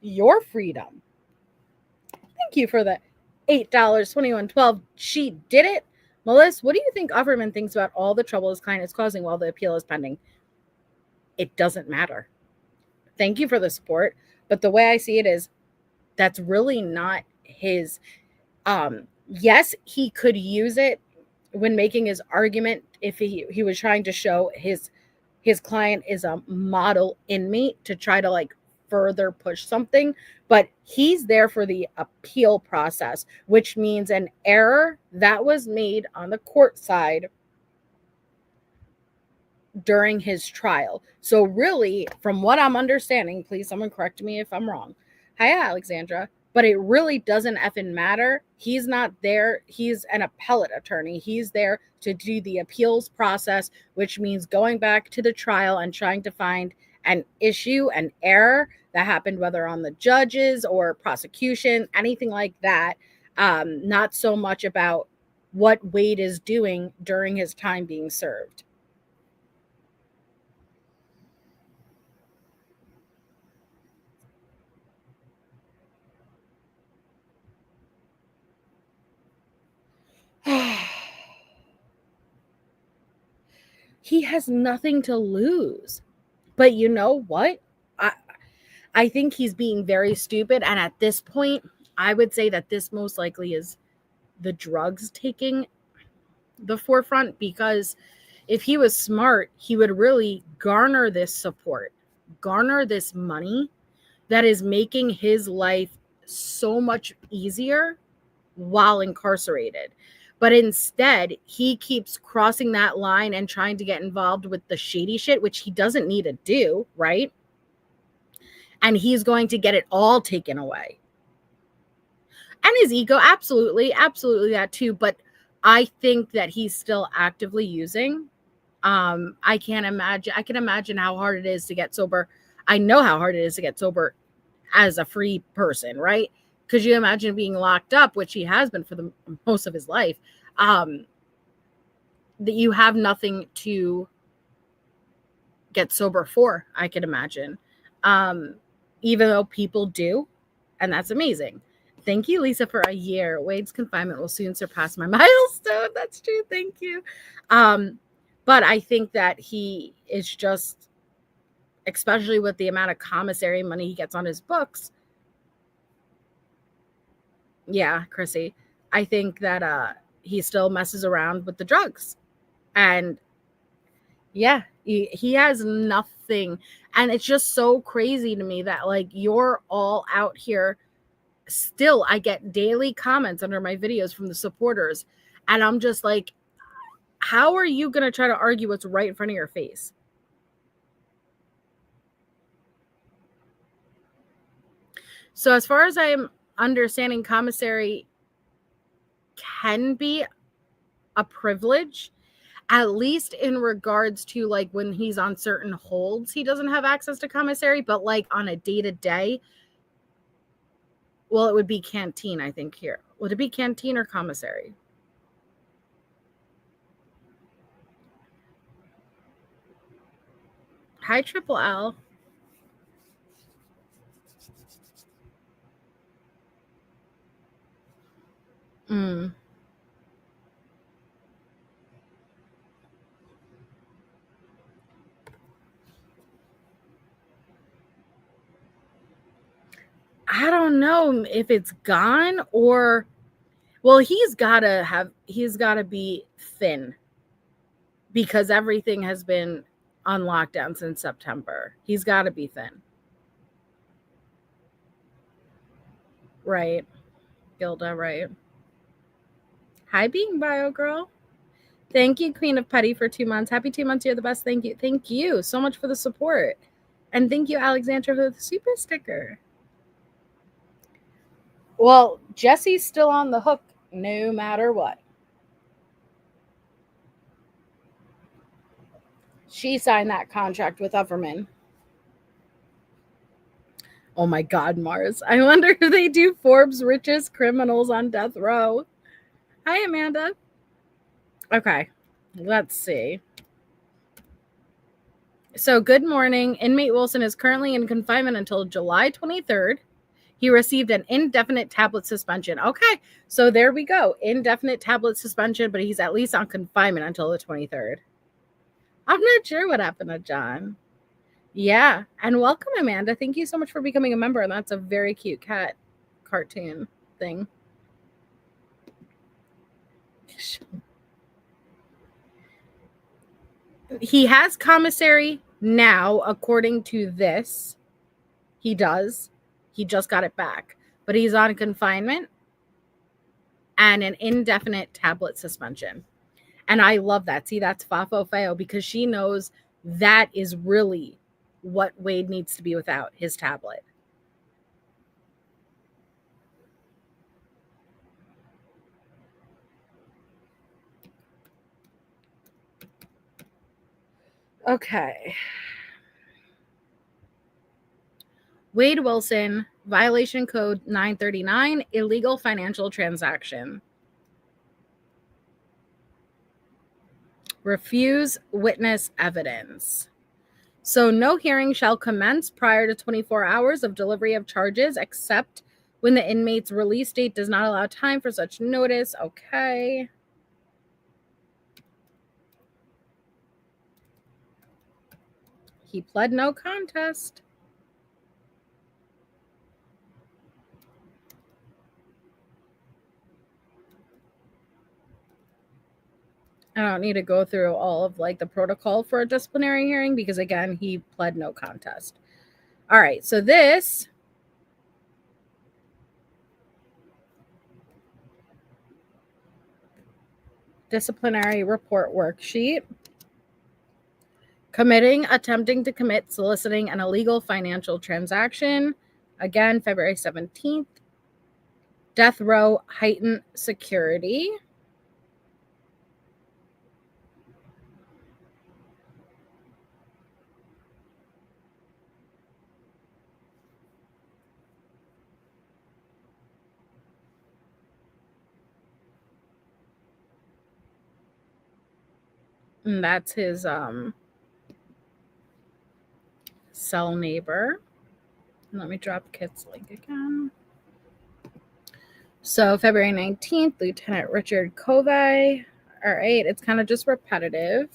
your freedom. Thank you for the $8.21.12. She did it. Melissa, what do you think Offerman thinks about all the trouble his client is causing while the appeal is pending? It doesn't matter. Thank you for the support. But the way I see it is that's really not his. Yes, he could use it when making his argument if he was trying to show his client is a model inmate to try to like further push something, but he's there for the appeal process, which means an error that was made on the court side during his trial. So really, from what I'm understanding, please someone correct me if I'm wrong. Hi, Alexandra. But it really doesn't effing matter. He's not there. He's an appellate attorney. He's there to do the appeals process, which means going back to the trial and trying to find an issue, an error that happened, whether on the judges or prosecution, anything like that. Not so much about what Wade is doing during his time being served. He has nothing to lose. But you know what? I think he's being very stupid. And at this point, I would say that this most likely is the drugs taking the forefront, because if he was smart, he would really garner this support, garner this money that is making his life so much easier while incarcerated. But instead, he keeps crossing that line and trying to get involved with the shady shit, which he doesn't need to do, right? And he's going to get it all taken away. And his ego, absolutely that too. But I think that he's still actively using. I can imagine how hard it is to get sober. I know how hard it is to get sober as a free person, right? Could you imagine being locked up, which he has been for the most of his life, that you have nothing to get sober for? I could imagine. even though people do, and that's amazing. Thank you, Lisa, for a year. Wade's confinement will soon surpass my milestone. That's true. Thank you. But I think that he is just, especially with the amount of commissary money he gets on his books. Yeah, Chrissy. I think that he still messes around with the drugs. And yeah, he has nothing. And it's just so crazy to me that like you're all out here. Still, I get daily comments under my videos from the supporters. And I'm just like, how are you going to try to argue what's right in front of your face? So as far as I'm understanding, commissary can be a privilege, at least in regards to like when he's on certain holds, he doesn't have access to commissary, but like on a day-to-day, well, it would be canteen, I think here. Would it be canteen or commissary? Hi, Triple L. I don't know if it's gone or, well, he's got to be thin because everything has been on lockdown since September. He's got to be thin. Right. Gilda, right. Hi, Being Bio Girl. Thank you, Queen of Petty, for 2 months. Happy 2 months. You're the best. Thank you. Thank you so much for the support. And thank you, Alexandra, for the super sticker. Well, Jesse's still on the hook no matter what. She signed that contract with Everman. Oh my God, Mars. I wonder if they do Forbes' richest criminals on death row. Hi, Amanda. Okay, let's see. So, good morning. Inmate Wilson is currently in confinement until July 23rd. He received an indefinite tablet suspension. Okay, so there we go. Indefinite tablet suspension, but he's at least on confinement until the 23rd. I'm not sure what happened to John. Yeah, and welcome, Amanda. Thank you so much for becoming a member, and that's a very cute cat cartoon thing. He has commissary now, according to this. He does. He just got it back, but he's on confinement and an indefinite tablet suspension. And I love that. See, that's Fafo Feo because she knows that is really what Wade needs to be without his tablet. Okay. Wade Wilson, violation code 939, illegal financial transaction. Refuse witness evidence. So no hearing shall commence prior to 24 hours of delivery of charges, except when the inmate's release date does not allow time for such notice. Okay. He pled no contest. I don't need to go through all of like the protocol for a disciplinary hearing because again, he pled no contest. All right, so this disciplinary report worksheet. Committing, attempting to commit, soliciting an illegal financial transaction. Again, February 17th. Death row, heightened security. And that's his cell neighbor. Let me drop Kit's link again. So February 19th, Lieutenant Richard Covey. All right, it's kind of just repetitive.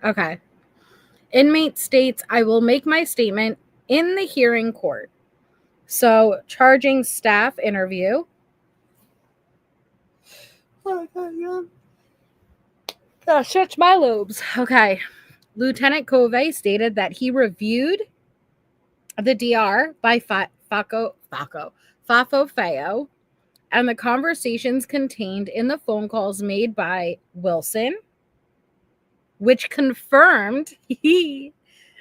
Okay. Inmate states, I will make my statement in the hearing court. So charging staff interview. Oh, God, yeah. Stretch my lobes. Okay. Lieutenant Covey stated that he reviewed the DR by Fafo Feo and the conversations contained in the phone calls made by Wilson, which confirmed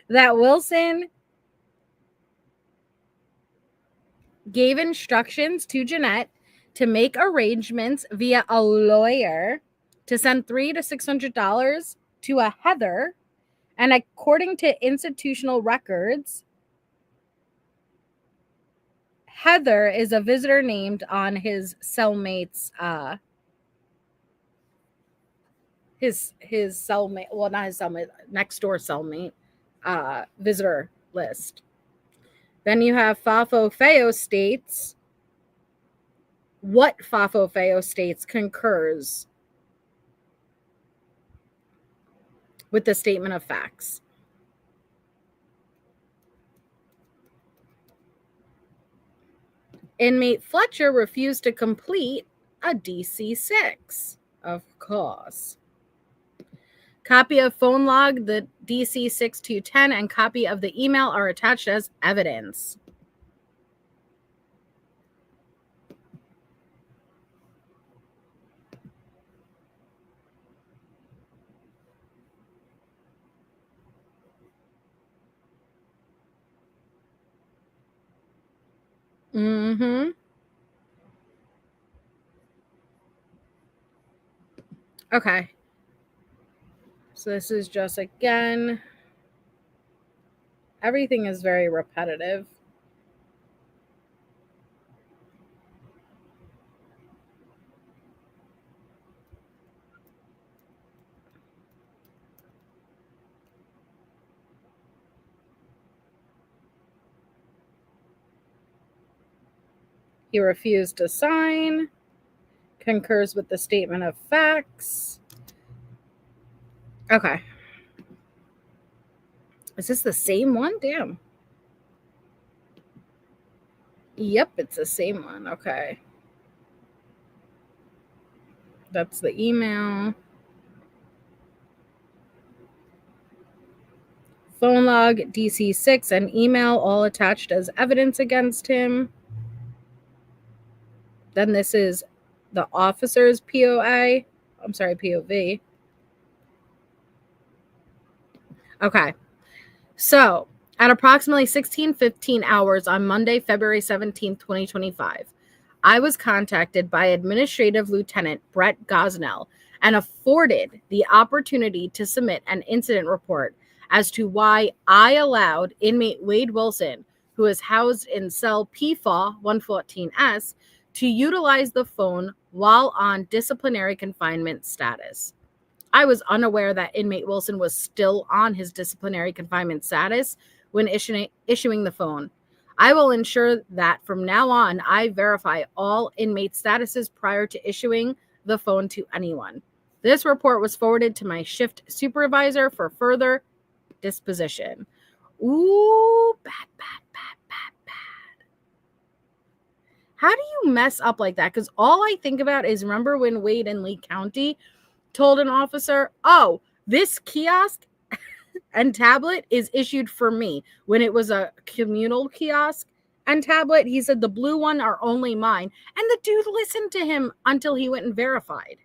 that Wilson gave instructions to Jeanette to make arrangements via a lawyer to send $300 to $600 to a Heather. And according to institutional records, Heather is a visitor named on his cellmate's his cellmate, well, not his cellmate, next door cellmate visitor list. Then you have Fafo Feo states. What Fafo Feo states concurs with the statement of facts. Inmate Fletcher refused to complete a DC-6, of course. Copy of phone log, the DC-6210, and copy of the email are attached as evidence. Mm-hmm. Okay. So this is just, again, everything is very repetitive. He refused to sign, concurs with the statement of facts. Okay. Is this the same one? Damn. Yep, it's the same one. Okay. That's the email. Phone log, DC-6, and email all attached as evidence against him. Then this is the officer's POV. Okay. So, at approximately 16:15 hours on Monday, February 17th, 2025, I was contacted by Administrative Lieutenant Brett Gosnell and afforded the opportunity to submit an incident report as to why I allowed inmate Wade Wilson, who is housed in cell PFAW 114S, to utilize the phone while on disciplinary confinement status. I was unaware that inmate Wilson was still on his disciplinary confinement status when issuing the phone. I will ensure that from now on, I verify all inmate statuses prior to issuing the phone to anyone. This report was forwarded to my shift supervisor for further disposition. Ooh, bad. How do you mess up like that? Because all I think about is, remember when Wade in Lee County told an officer, oh, this kiosk and tablet is issued for me, when it was a communal kiosk and tablet. He said the blue one are only mine. And the dude listened to him until he went and verified.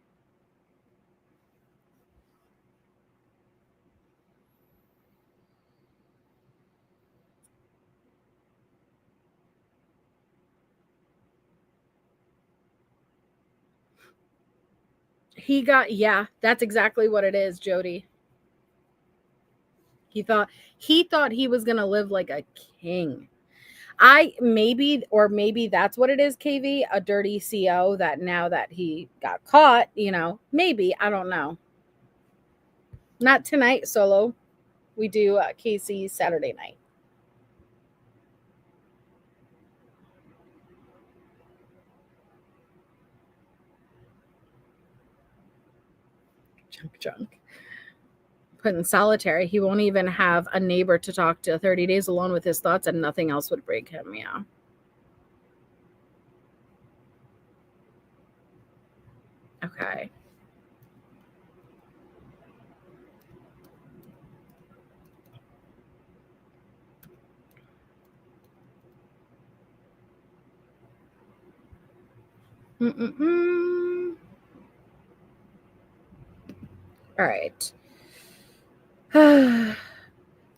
Yeah, that's exactly what it is, Jody. He thought he was going to live like a king. Maybe that's what it is, KV, a dirty CO that now that he got caught, maybe, I don't know. Not tonight solo. We do Casey Saturday night. Junk. Put in solitary. He won't even have a neighbor to talk to. 30 days alone with his thoughts and nothing else would break him. Yeah. Okay. Mm-mm-mm. All right.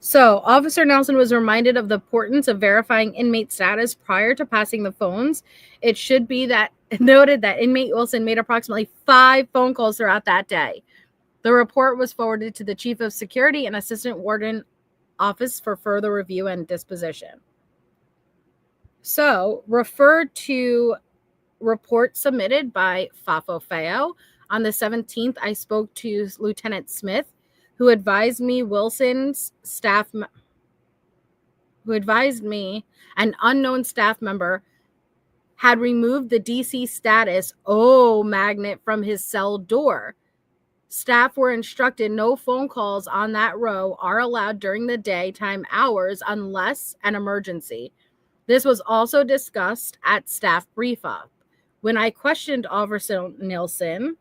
So, Officer Nelson was reminded of the importance of verifying inmate status prior to passing the phones. It should be that noted that inmate Wilson made approximately 5 phone calls throughout that day. The report was forwarded to the Chief of Security and Assistant Warden Office for further review and disposition. So, referred to report submitted by Fafo Feo. On the 17th, I spoke to Lieutenant Smith, who advised me an unknown staff member had removed the DC status magnet from his cell door. Staff were instructed no phone calls on that row are allowed during the daytime hours unless an emergency. This was also discussed at staff brief-up. When I questioned Officer Nilsson,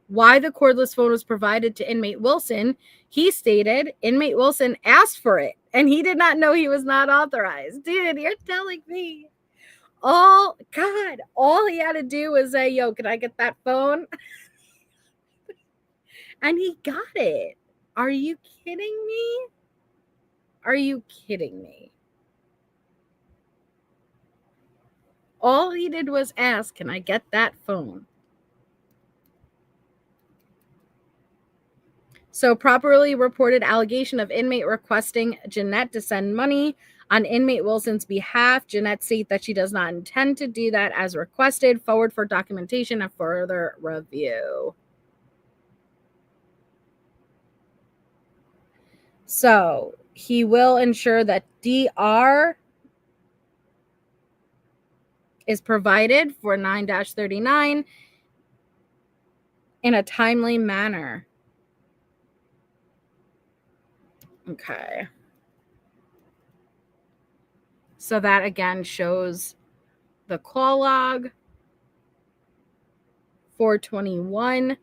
why the cordless phone was provided to inmate Wilson, he stated inmate Wilson asked for it and he did not know he was not authorized. Dude, you're telling me all he had to do was say, yo, can I get that phone? And he got it. Are you kidding me? Are you kidding me? All he did was ask, can I get that phone? So, properly reported allegation of inmate requesting Jeanette to send money on inmate Wilson's behalf. Jeanette states that she does not intend to do that as requested. Forward for documentation and further review. So, he will ensure that DR is provided for 9-39 in a timely manner. Okay. So that again shows the call log. 421.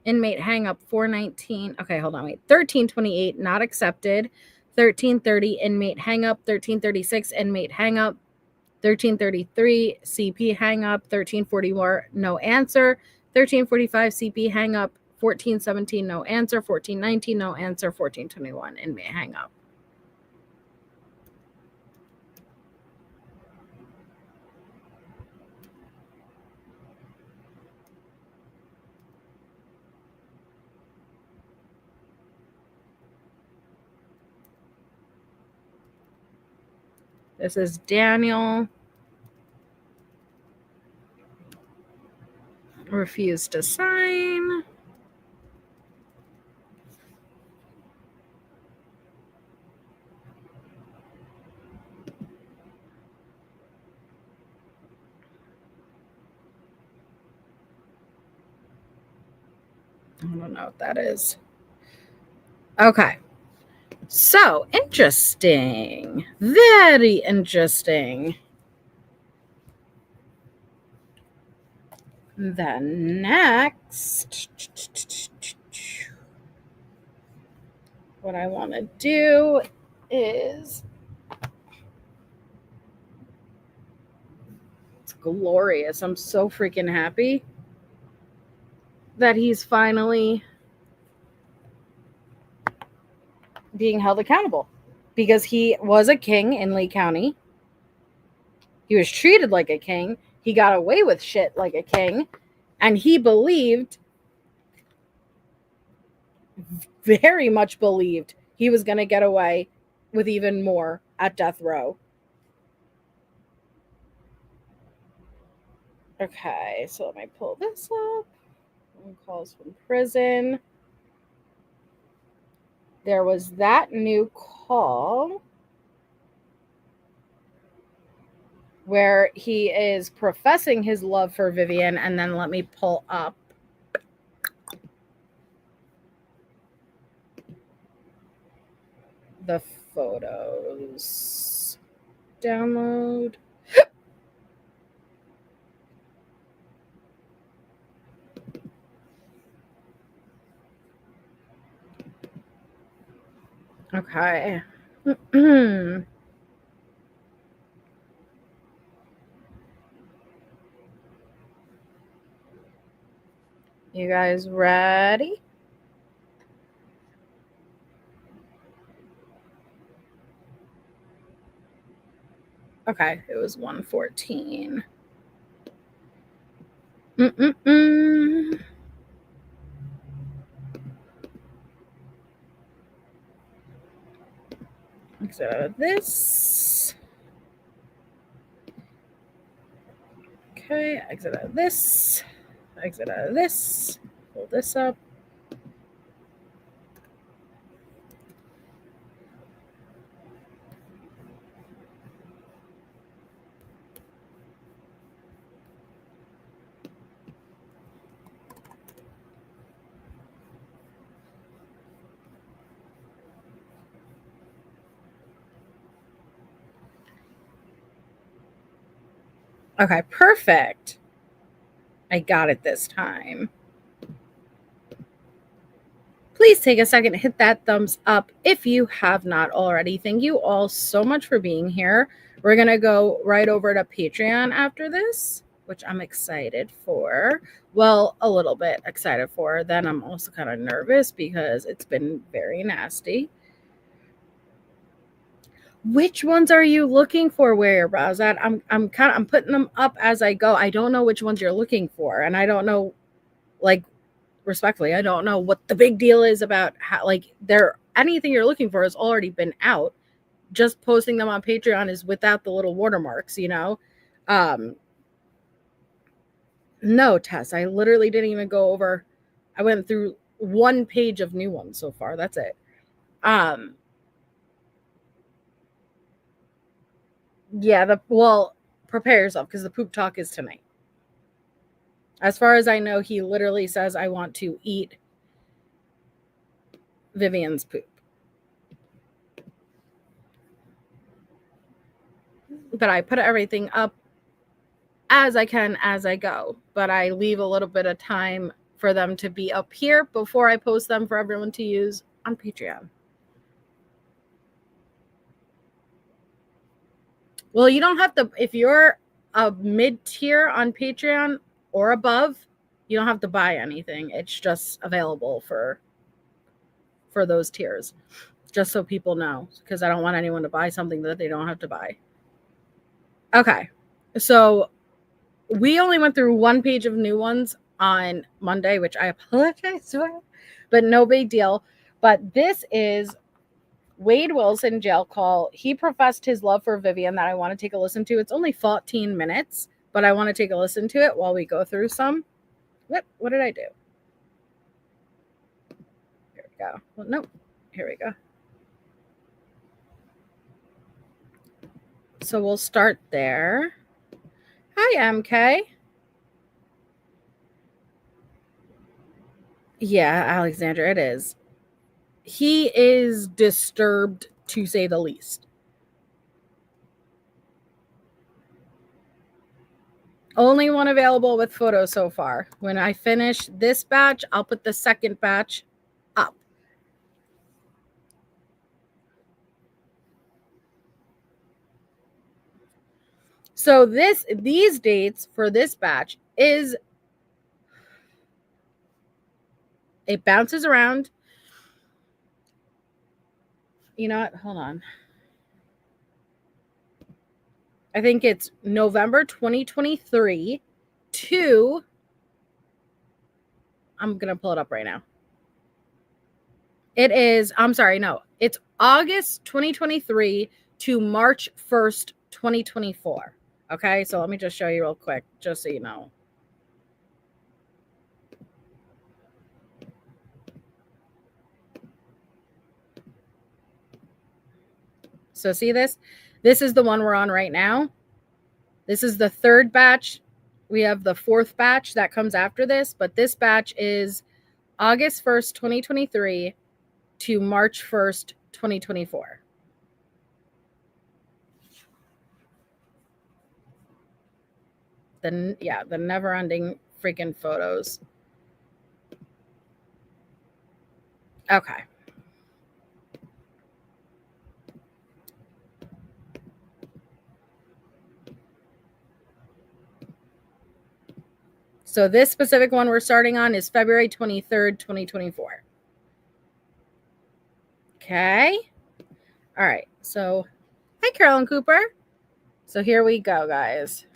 Inmate hang up 419. Okay, hold on, wait. 1328 not accepted. 1330 inmate hang up. 1336 inmate hang up. 1333 CP hang up. 1344 no answer. 1345 CP hang up. 1417 no answer. 1419 no answer. 1421 inmate hang up. This is Daniel. Refused to sign. I don't know what that is. Okay. So interesting. Very interesting. Then next, what I want to do is, it's glorious. I'm so freaking happy that he's finally being held accountable because he was a king in Lee County. He was treated like a king. He got away with shit like a king. And he believed, very much believed, he was going to get away with even more at death row. Okay, so let me pull this up. Calls from prison. There was that new call where he is professing his love for Vivian, and then let me pull up the photos. Download. Okay. You guys ready? Okay, it was 114. Exit out of this. Okay, exit out of this. Exit out of this. Pull this up. Okay, perfect. I got it this time. Please take a second, hit that thumbs up if you have not already. Thank you all so much for being here. We're going to go right over to Patreon after this, which I'm excited for. Well, a little bit excited for. Then I'm also kind of nervous because it's been very nasty. Which ones are you looking for where your browse at? I'm putting them up as I go. I don't know which ones you're looking for, and I don't know, like, respectfully, I don't know what the big deal is about how, like, anything you're looking for has already been out. Just posting them on Patreon is without the little watermarks, you know. No, Tess, I literally didn't even go over. I went through one page of new ones so far. That's it. Yeah, prepare yourself because the poop talk is tonight. As far as I know, he literally says, I want to eat Vivian's poop. But I put everything up as I can as I go. But I leave a little bit of time for them to be up here before I post them for everyone to use on Patreon. Well, you don't have to, if you're a mid-tier on Patreon or above, you don't have to buy anything. It's just available for those tiers, just so people know, because I don't want anyone to buy something that they don't have to buy. Okay, so we only went through one page of new ones on Monday, which I apologize for, but no big deal. But this is Wade Wilson jail call. He professed his love for Vivian that I want to take a listen to. It's only 14 minutes, but I want to take a listen to it while we go through some. What did I do? Here we go. Well, nope. Here we go. So we'll start there. Hi, MK. Yeah, Alexandra, it is. He is disturbed, to say the least. Only one available with photos so far. When I finish this batch, I'll put the second batch up. So these dates for this batch is, it bounces around. You know what? Hold on. I think it's November 2023 to, I'm going to pull it up right now. It is, I'm sorry, no. It's August 2023 to March 1st, 2024. Okay, so let me just show you real quick, just so you know. So see this? This is the one we're on right now. This is the third batch. We have the fourth batch that comes after this, but this batch is August 1st, 2023 to March 1st, 2024. The never-ending freaking photos. Okay. So this specific one we're starting on is February 23rd, 2024. Okay. All right. So, hi, Carolyn Cooper. So here we go, guys.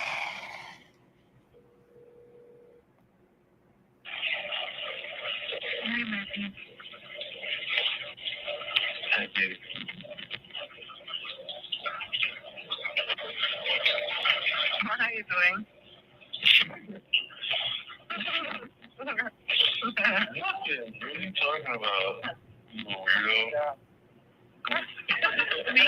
Thank you. How are you doing? What are you talking about? You weirdo. Me?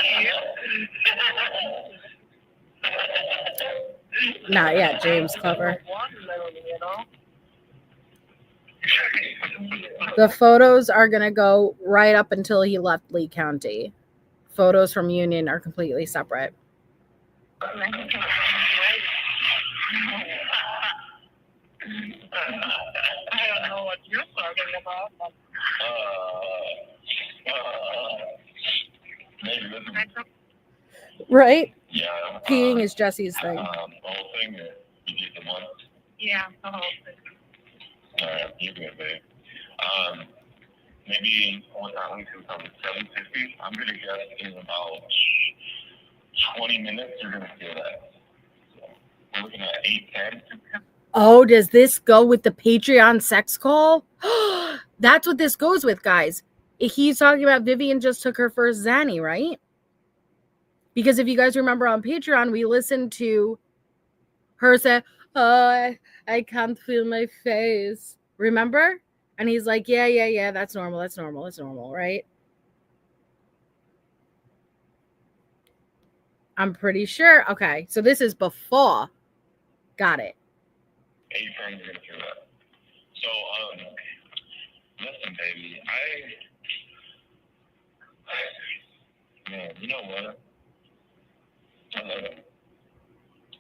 Not yet, James Clever. The photos are going to go right up until he left Lee County. Photos from Union are completely separate. I don't know what you're talking about. Maybe this is... Right? Yeah. Peeing is Jesse's thing. The whole thing, or you did the one? Yeah, the whole thing. All right, you're good, babe. Maybe what time? Let me see, 7:50. I'm gonna guess in about 20 minutes you're gonna feel that. So we're looking at 8:10. Oh, does this go with the Patreon sex call? That's what this goes with, guys. He's talking about Vivian just took her first Zanny, right? Because if you guys remember on Patreon, we listened to her say, "Oh, I can't feel my face." Remember? And he's like, yeah, that's normal, right? I'm pretty sure. Okay, so this is before. Got it. 8:10 you're gonna feel that. So, listen, baby, man, you know what? I love it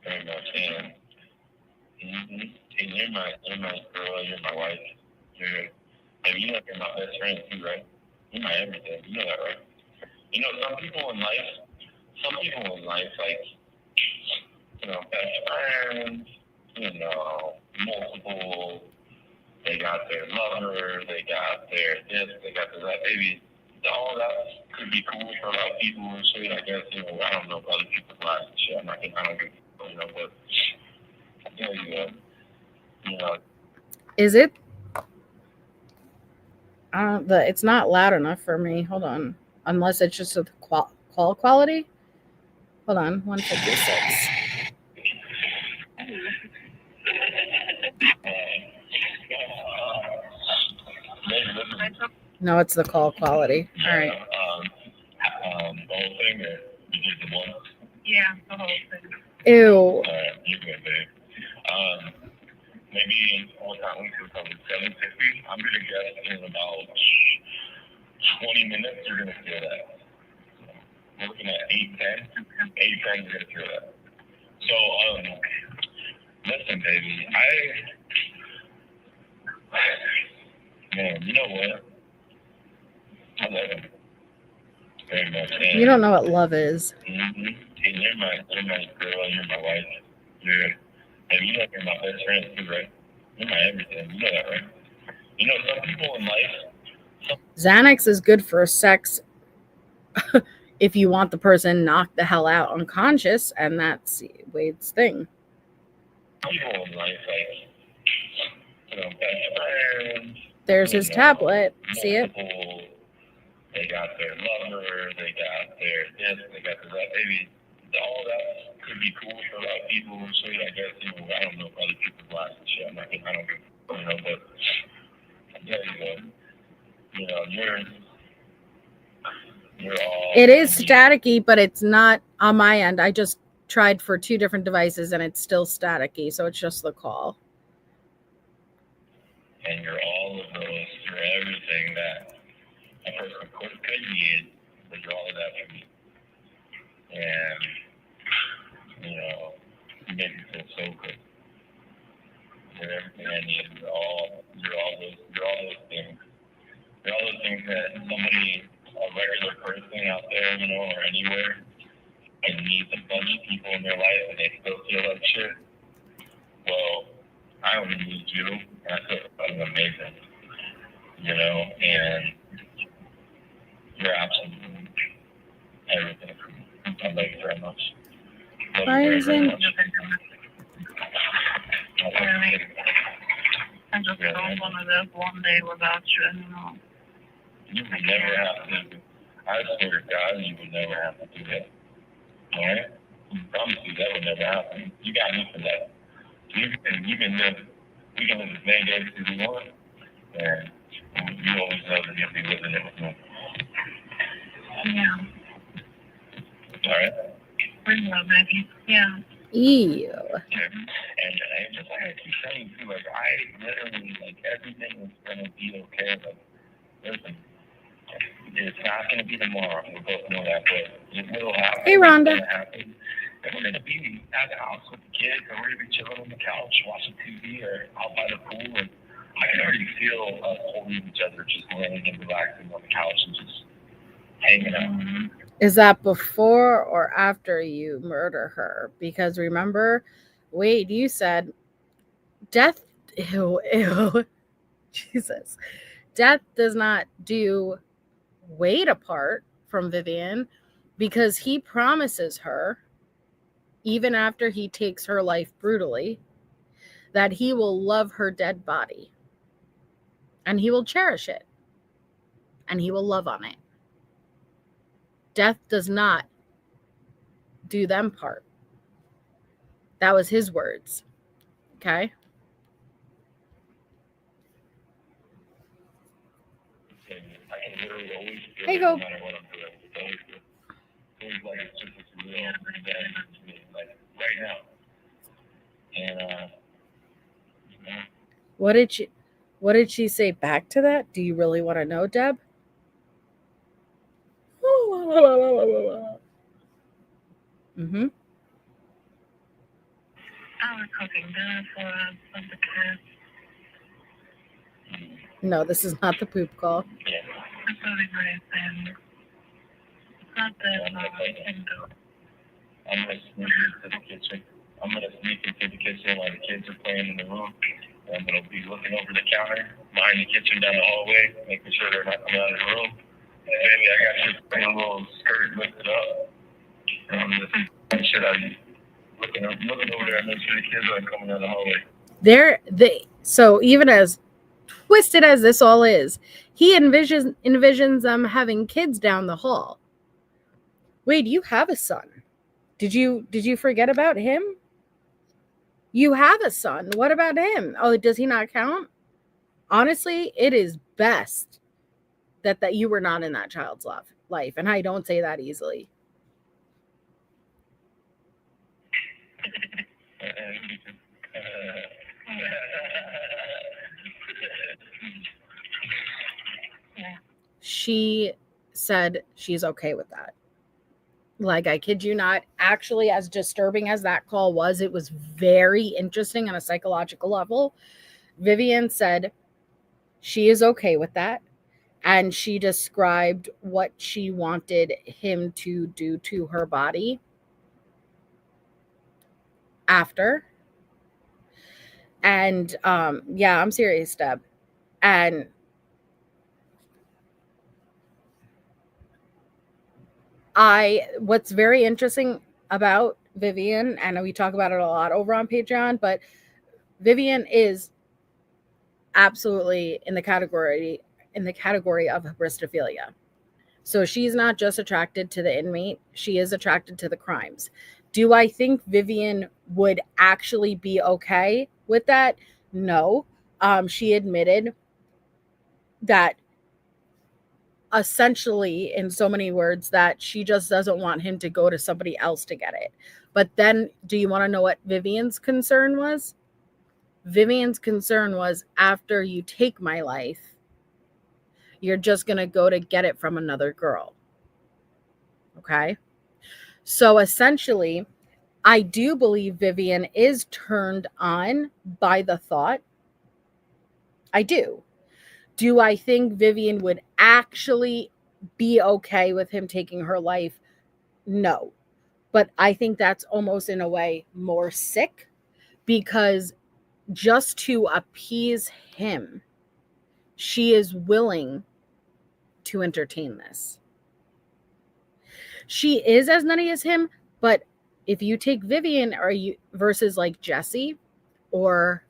very much, and you're my girl, you're my wife, and you know you're my best friend too, right? You're my everything. You know that, right? You know, some people in life, like, you know, best friends, you know, multiple. They got their lover, they got their this, they got their that. Baby, all that could be cool for a lot of people and shit. I guess, you know, I don't know other people's lives and shit. I don't get, you know, but yeah, you know. Is it? It's not loud enough for me. Hold on. Unless it's just a call quality. Hold on. 156. No, it's the call quality. All right. The whole thing, or you did the one? Yeah, the whole thing. Ew. All right, you're good, babe. Maybe what time? We could probably 7:50. I'm gonna guess in about 20 minutes you're gonna feel that. So we're looking at 8:10. 8:10 you're gonna feel that. So listen, baby, man, you know what? I love it very much. And you don't know what love is. And you're my girl, you're my wife. And you know you're my best friend too, right? You're my everything. You know that, right? You know, some people in life. Xanax is good for sex if you want the person knocked the hell out unconscious, and that's Wade's thing. People in life, like, you know, best friends. There's his tablet. See it? They got their lover, they got their this, they got their that. Maybe all that could be cool for a lot of people. people were sweet, I guess, you know, I don't know if other people's lives and shit. I don't know, you know, but there you go. You know, you're all. It is staticky, but it's not on my end. I just tried for 2 different devices and it's still staticky, so it's just the call. And you're all of those. You're everything that a person could need, but you're all of that for me. And you know, you make me feel so good. You're everything I need. You're all those things. You're all those things that somebody, a regular person out there, you know, or anywhere, and needs a bunch of people in their life, and they still feel like shit. Well, I only need you, and I feel fucking amazing. You know, and you're absolutely everything for me. I love you very much. Why isn't I just don't want to live one day without you anymore. You would never have to. I swear to God, you would never have to do that. Alright? I promise you that would never happen. You got me for that. We can live as many days as we want, and you always know that you'll be living it with me. Yeah. Alright? We love baby. Yeah. ew? And just like I keep saying too, like I literally, like everything is gonna be okay. Like, listen, it's not gonna be tomorrow. We both know that, but it will happen. Hey, Rhonda. It's gonna happen. And we're gonna be at the house with the kids, or we're gonna be chilling on the couch, watching TV, or out by the pool. And I can already feel us holding each other, just laying and relaxing on the couch and just hanging out. Mm-hmm. Is that before or after you murder her? Because remember, Wade, you said death, ew, Jesus. Death does not do Wade apart from Vivian because he promises her, even after he takes her life brutally, that he will love her dead body and he will cherish it and he will love on it. Death does not do them part. That was his words. Okay? I can literally always feel Hey, it go. no matter what I'm doing. It's always good. It's always like it's just as real as me, like right now. And you know, What did she say back to that? Do you really want to know, Deb? Mm-hmm. I was cooking dinner for the kids. No, this is not the poop call. yeah. It's really great, and it's not that I can do it. I'm gonna sneak into the kitchen. I'm gonna sneak into the kitchen while the kids are playing in the room. And I'm gonna be looking over the counter behind the kitchen down the hallway, making sure they're not coming out of the room. And baby, I got your little skirt lifted up. And I'm just making sure I'm looking over there and make sure the kids aren't coming out of the hallway. So even as twisted as this all is, he envisions them having kids down the hall. Wait, you have a son. Did you forget about him? You have a son. What about him? Oh, does he not count? Honestly, it is best that you were not in that child's life, and I don't say that easily. She said she's okay with that. Like, I kid you not, actually, as disturbing as that call was, it was very interesting on a psychological level. Vivian said she is okay with that. And she described what she wanted him to do to her body after. And yeah, I'm serious, Deb. And what's very interesting about Vivian, and we talk about it a lot over on Patreon, but Vivian is absolutely in the category of hybristophilia. So she's not just attracted to the inmate, she is attracted to the crimes. Do I think Vivian would actually be okay with that? No. She admitted that essentially, in so many words, that she just doesn't want him to go to somebody else to get it. But then, do you want to know what Vivian's concern was? Vivian's concern was, after you take my life, you're just going to go to get it from another girl. Okay? So essentially, I do believe Vivian is turned on by the thought. I do. Do I think Vivian would actually be okay with him taking her life? No. But I think that's almost in a way more sick, because just to appease him, she is willing to entertain this. She is as nutty as him, but if you take Vivian versus like Jesse or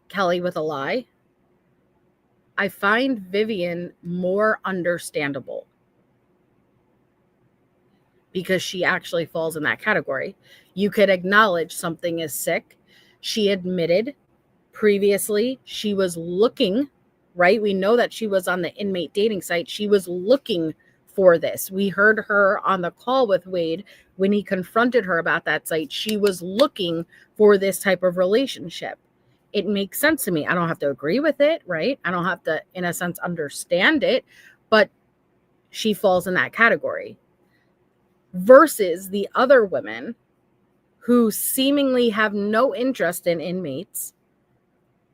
Kelly with a lie, I find Vivian more understandable, because she actually falls in that category. You could acknowledge something is sick. She admitted previously she was looking, right? We know that she was on the inmate dating site. She was looking for this. We heard her on the call with Wade when he confronted her about that site. She was looking for this type of relationship. It makes sense to me. I don't have to agree with it, right? I don't have to, in a sense, understand it, but she falls in that category. Versus the other women who seemingly have no interest in inmates,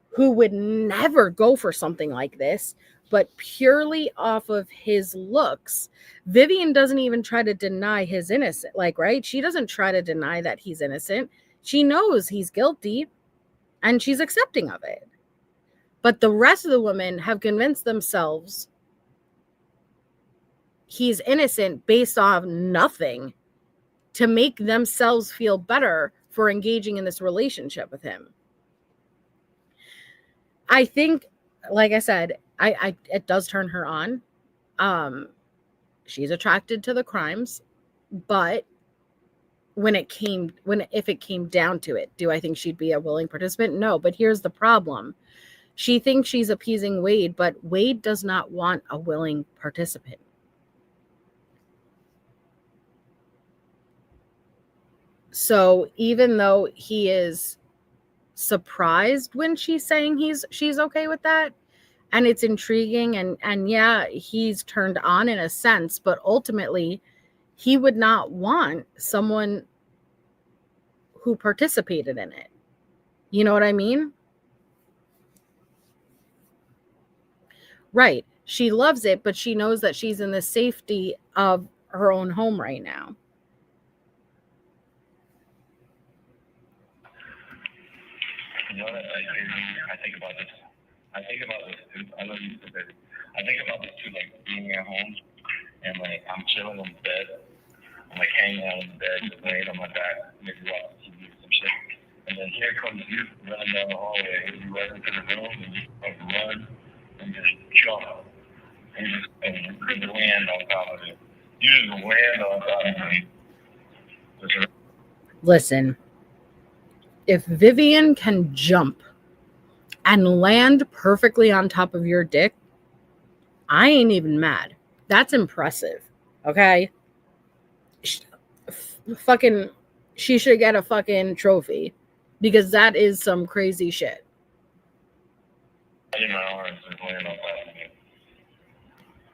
who would never go for something like this, but purely off of his looks. Vivian doesn't even try to deny his innocence, right? She doesn't try to deny that he's innocent. She knows he's guilty, and she's accepting of it. But the rest of the women have convinced themselves he's innocent based off nothing, to make themselves feel better for engaging in this relationship with him. I think, like I said, it does turn her on. She's attracted to the crimes, but if it came down to it, do I think she'd be a willing participant? No, but here's the problem. She thinks she's appeasing Wade, but Wade does not want a willing participant. So even though he is surprised when she's saying she's okay with that, and it's intriguing, and yeah, he's turned on in a sense, but ultimately he would not want someone who participated in it. You know what I mean? Right. She loves it, but she knows that she's in the safety of her own home right now. You know what? I think about this. I think about this too. I know you said that. I think about this too, like being at home and like I'm chilling on the bed. I'm like hanging out on the bed, just laying on my back, maybe watching TV or some shit. And then here comes you running down the hallway, and you run into the room and you like run and just jump and just land on top of it. You just land on top of it. Listen, if Vivian can jump and land perfectly on top of your dick, I ain't even mad. That's impressive. Okay? She should get a fucking trophy, because that is some crazy shit. I did my arms and land on top of it.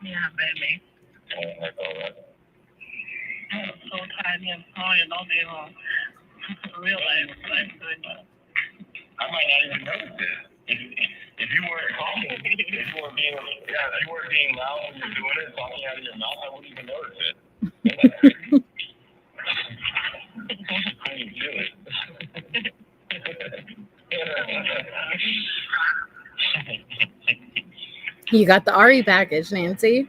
Yeah, baby. I don't like all that. I'm so tired and tired all day long. Real life, like doing that. I might not even notice it. If you weren't talking, if you weren't being loud when you're doing it, talking out of your mouth, I wouldn't even notice it. I didn't feel it. You got the Ari package, Nancy.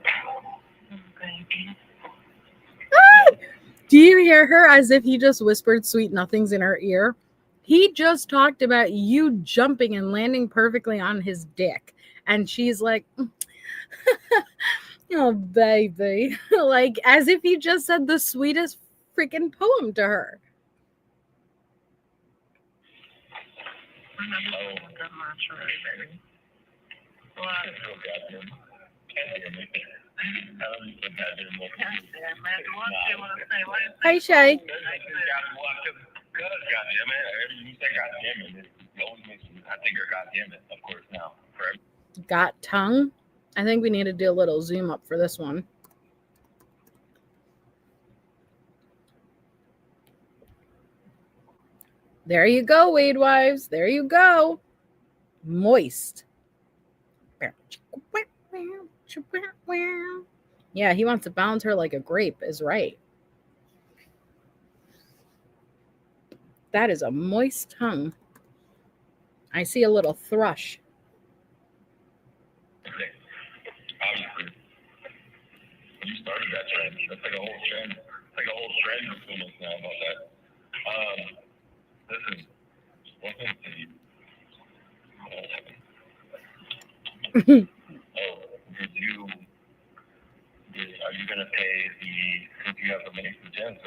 Do you hear her as if he just whispered sweet nothings in her ear? He just talked about you jumping and landing perfectly on his dick. And she's like, oh, baby. Like, as if he just said the sweetest freaking poem to her. never seen that much already, baby. What? Oh, goddamn. Can't hear me. I don't need to goddamn more. Yeah, man. What do you want to say? What is Hi, Shay. Because goddamn it, every you say goddamn it, it always makes me. I think you're goddamn it, of course now. Forever. Got tongue? I think we need to do a little zoom up for this one. There you go, Wade Wives. There you go. Moist. Yeah, he wants to bounce her like a grape, is right. That is a moist tongue. I see a little thrush. Obviously. You started that trend. That's like a whole trend. It's like a whole trend of women now about that. Listen, one thing to you. Are you gonna pay since you have the money from Gems,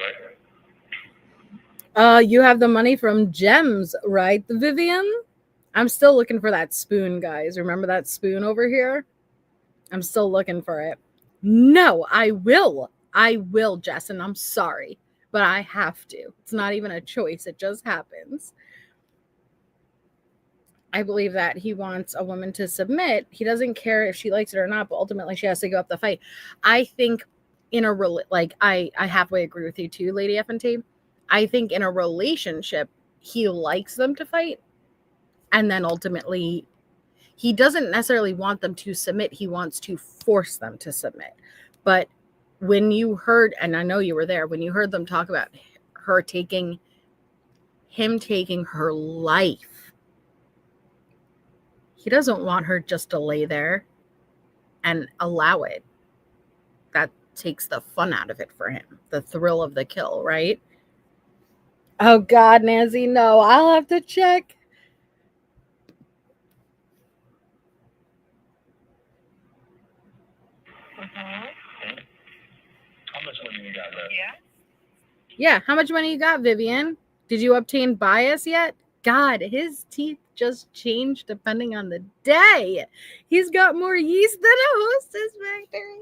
right? You have the money from Gems, right, Vivian? I'm still looking for that spoon, guys. Remember that spoon over here? I'm still looking for it. No, I will. I will, Jess, and I'm sorry, but I have to. It's not even a choice. It just happens. I believe that he wants a woman to submit. He doesn't care if she likes it or not, but ultimately she has to go up the fight. I think in a I halfway agree with you too, Lady F&T. I think in a relationship, he likes them to fight. And then ultimately, he doesn't necessarily want them to submit. He wants to force them to submit. But when you heard, and I know you were there, when you heard them talk about him taking her life, he doesn't want her just to lay there and allow it. That takes the fun out of it for him, the thrill of the kill, right? Oh, God, Nancy, no, I'll have to check. How much money you got left? Yeah, how much money you got, Vivian? Did you obtain bias yet? God, his teeth just change depending on the day. He's got more yeast than a Hostess factory.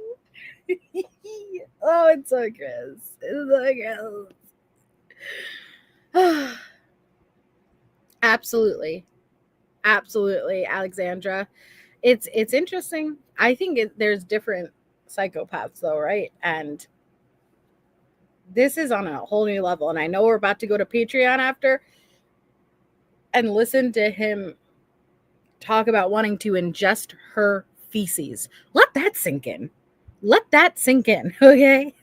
Oh, it's so gross. It's so gross. Absolutely, Alexandra. It's interesting. I think there's different psychopaths, though, right? And this is on a whole new level. And I know we're about to go to Patreon after and listen to him talk about wanting to ingest her feces. Let that sink in. Let that sink in, okay?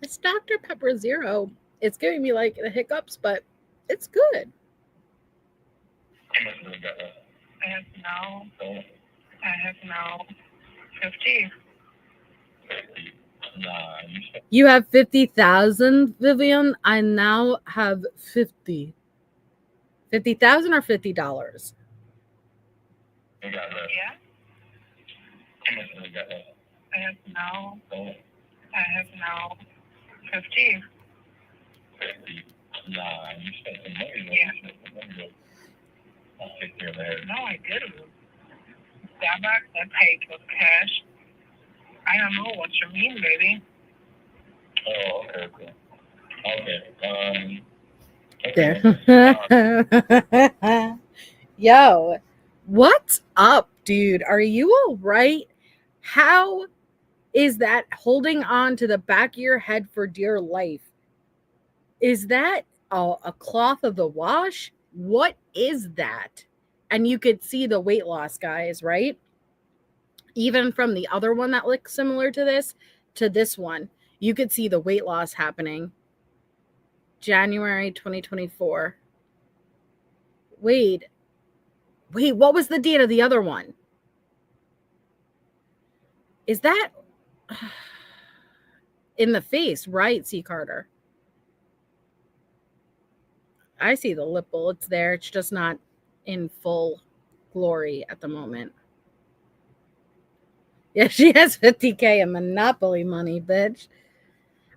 It's Dr. Pepper Zero. It's giving me like the hiccups, but it's good. I have now 50. You have 50,000, Vivian. I now have 50. 50,000 or $50? Yeah. I have now 50. Nah, you spent some money. Yeah. I'll take care of that. No, I didn't. Starbucks, I paid with cash. I don't know what you mean, baby. Oh, okay. There. Yo, what's up, dude? Are you all right? How is that holding on to the back of your head for dear life? Is that a cloth of the wash? What is that? And you could see the weight loss, guys, right? Even from the other one that looks similar to this one, you could see the weight loss happening. January 2024. Wait, what was the date of the other one? Is that in the face, right, C. Carter? I see the lip bullets there. It's just not in full glory at the moment. Yeah, she has 50K in Monopoly money, bitch.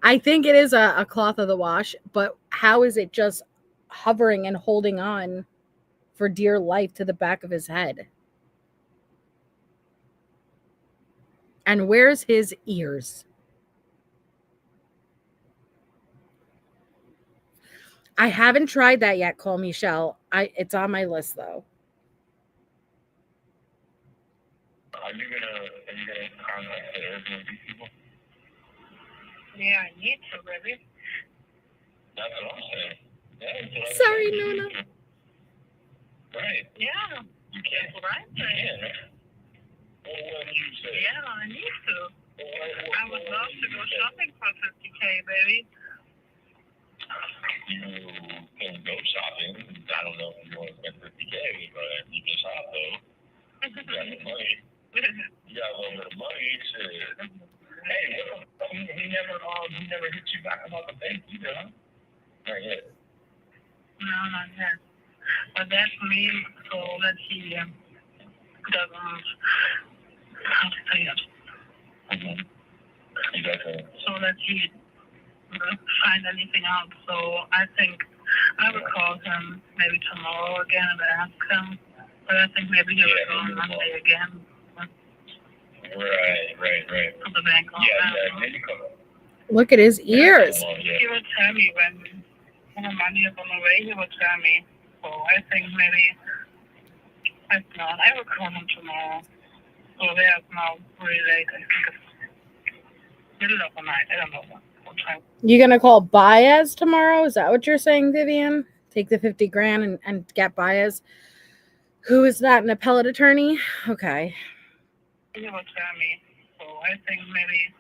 I think it is a cloth of the wash, but how is it just hovering and holding on for dear life to the back of his head? And where's his ears? I haven't tried that yet, Call Michelle. It's on my list though. Are you gonna contact the Airbnb people? Yeah, I need to, baby. That's what I'm saying. Yeah, Sorry, Nuna. Right. Yeah, You can't. that's what I'm saying. Yeah. Well, what do you say? Yeah, I need to. Well, I would love to go shopping for $50K, baby. You can go shopping. I don't know if you want to spend $50K, but you can shop though. You got the money. You got a little bit of money. Shit. Hey, he never hit you back about the bank either, huh? Not yet. No, not yet. But that's me, so that he doesn't, how to say it, Mm-hmm. Exactly. so that he doesn't find anything out. So I think I will call him maybe tomorrow again and ask him. But I think maybe he will go on Monday again. Right. To the bank. Yeah, maybe come. Look at his ears. He will tell me when the money is on the way. He will tell me. So I think maybe, if not, I will call him tomorrow. So there's now really late. I think it's middle of the night. I don't know what time. You gonna call Baez tomorrow? Is that what you're saying, Vivian? Take the 50 grand and get Baez, who is not an appellate attorney? Okay. He will tell me. So I think maybe,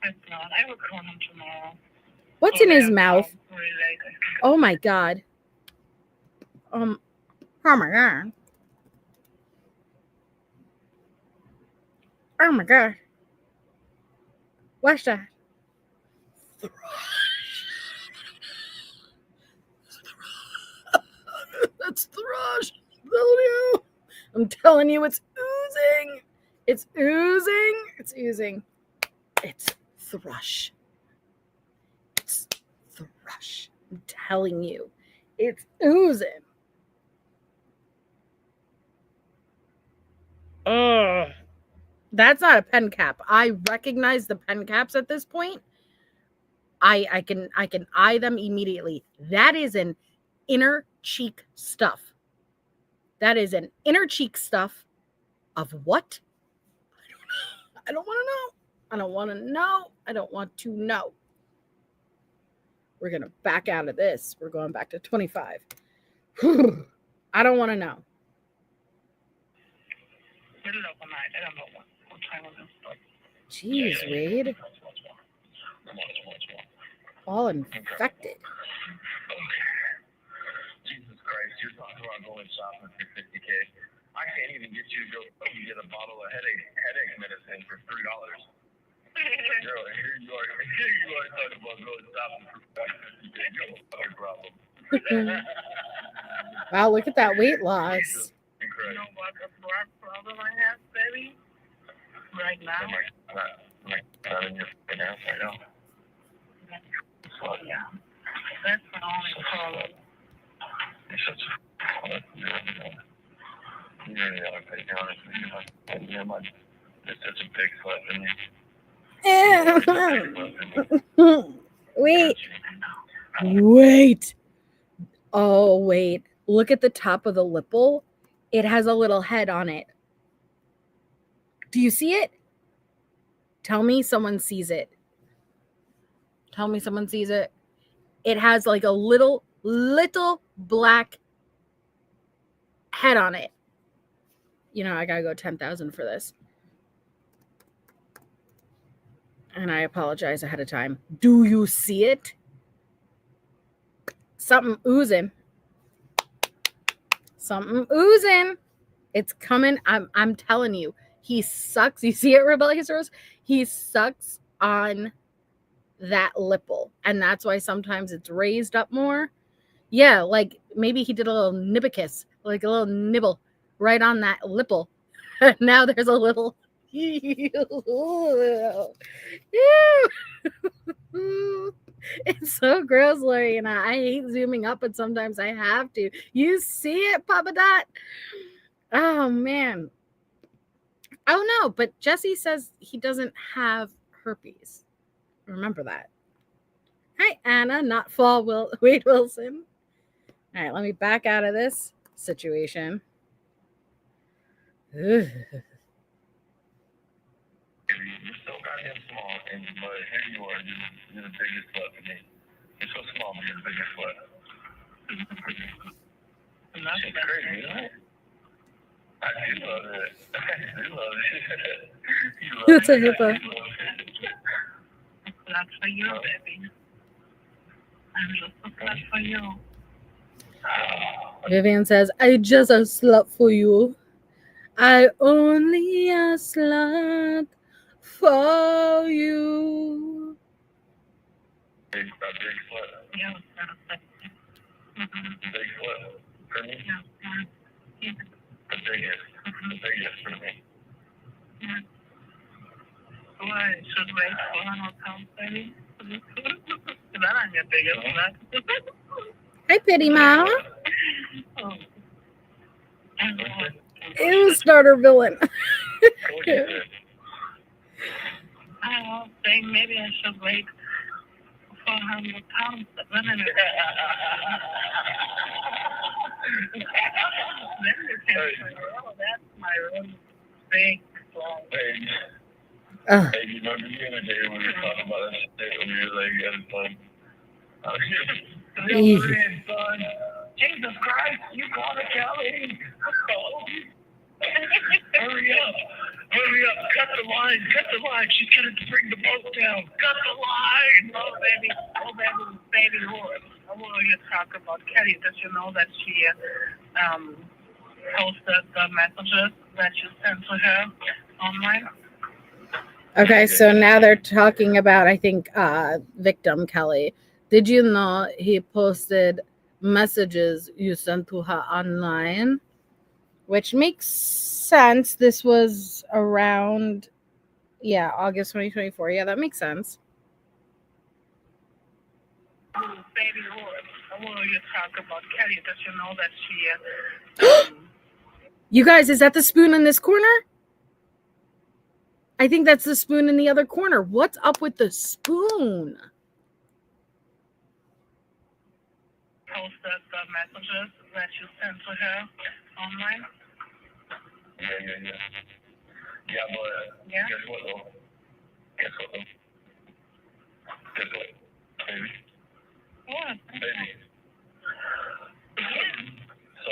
if not, I will call him tomorrow. What's So in his there's mouth? now really late. I think Oh my god. Oh my god. Oh my god. What's that? That's thrush. I'm telling you, it's oozing. It's oozing. It's oozing. It's thrush. It's thrush. I'm telling you, it's oozing. Ugh. That's not a pen cap. I recognize the pen caps at this point. I can eye them immediately. That is an inner cheek stuff. That is an inner cheek stuff of what? I don't want to know. I don't want to know. I don't want to know. We're going to back out of this. We're going back to 25. I don't want to know. middle of the night. I don't know what time it is. Jeez, Wade. All infected. Jesus Christ, you're talking about going shopping for $50K. I can't even get you to go get a bottle of headache medicine for $3. Girl, here you are talking about going shopping for $50K. You have a fucking problem. Wow, look at that weight loss. You know what the problem I have, baby? Right now? Not in your fucking ass right now. So, yeah. That's the only problem. You're such a you really ought to take honest with you. It's such a big slut in you. Wait. Oh, wait. Look at the top of the lipple. It has a little head on it. Do you see it? Tell me someone sees it. Tell me someone sees it. It has like a little black head on it. You know, I gotta go 10,000 for this. And I apologize ahead of time. Do you see it? Something oozing. Something oozing. It's coming. I'm telling you. He sucks. You see it, Rebellious Rose? He sucks on that lipple. And that's why sometimes it's raised up more. Yeah, like maybe he did a little nibbicus, like a little nibble right on that lipple. Now there's a little, It's so gross, Lorena. I hate zooming up, but sometimes I have to. You see it, Papa Dot? Oh, man. Oh, no, but Jesse says he doesn't have herpes. Remember that. Hi, Anna, not Wade Wilson. All right, let me back out of this situation. Ugh. You're so goddamn small, but here you are, you're the biggest slut for me. You're so small, but you're the biggest slut. Shit's crazy, isn't it? I do love it. I do love it. You love It's a it. hippo. That's for you, baby. I'm just a slut for you. Vivian says, I just a slut for you. I only a slut for you. Big slut. Yeah. Big slut for me. Yeah. The biggest for me. Yeah. Why should wait for an account, baby? That I'm your biggest slut. Hi, Pity Mama. Oh. Ew, starter villain. I was saying maybe I should wait for 100 pounds. Then you can say, oh, that's my really big song. Hey, you remember the other day when we were talking about that shit when you were like, you had fun? Son. Jesus Christ, you got it, Kelly. Hurry up. Cut the line. She's going to bring the boat down. Cut the line. Oh, baby horse. I want you to talk about Kelly. Did you know that she posted the messages that you sent to her online? Okay, so now they're talking about, I think, victim Kelly. Did you know he posted messages you sent to her online? Which makes sense. This was around, August 2024. Yeah, that makes sense. Baby horse. I want you to talk about Kelly. Did you know that she... You guys, is that the spoon in this corner? I think that's the spoon in the other corner. What's up with the spoon? Posted the messages that you sent to her online? Yeah. Yeah, but guess what, though? Baby? What? Baby. So,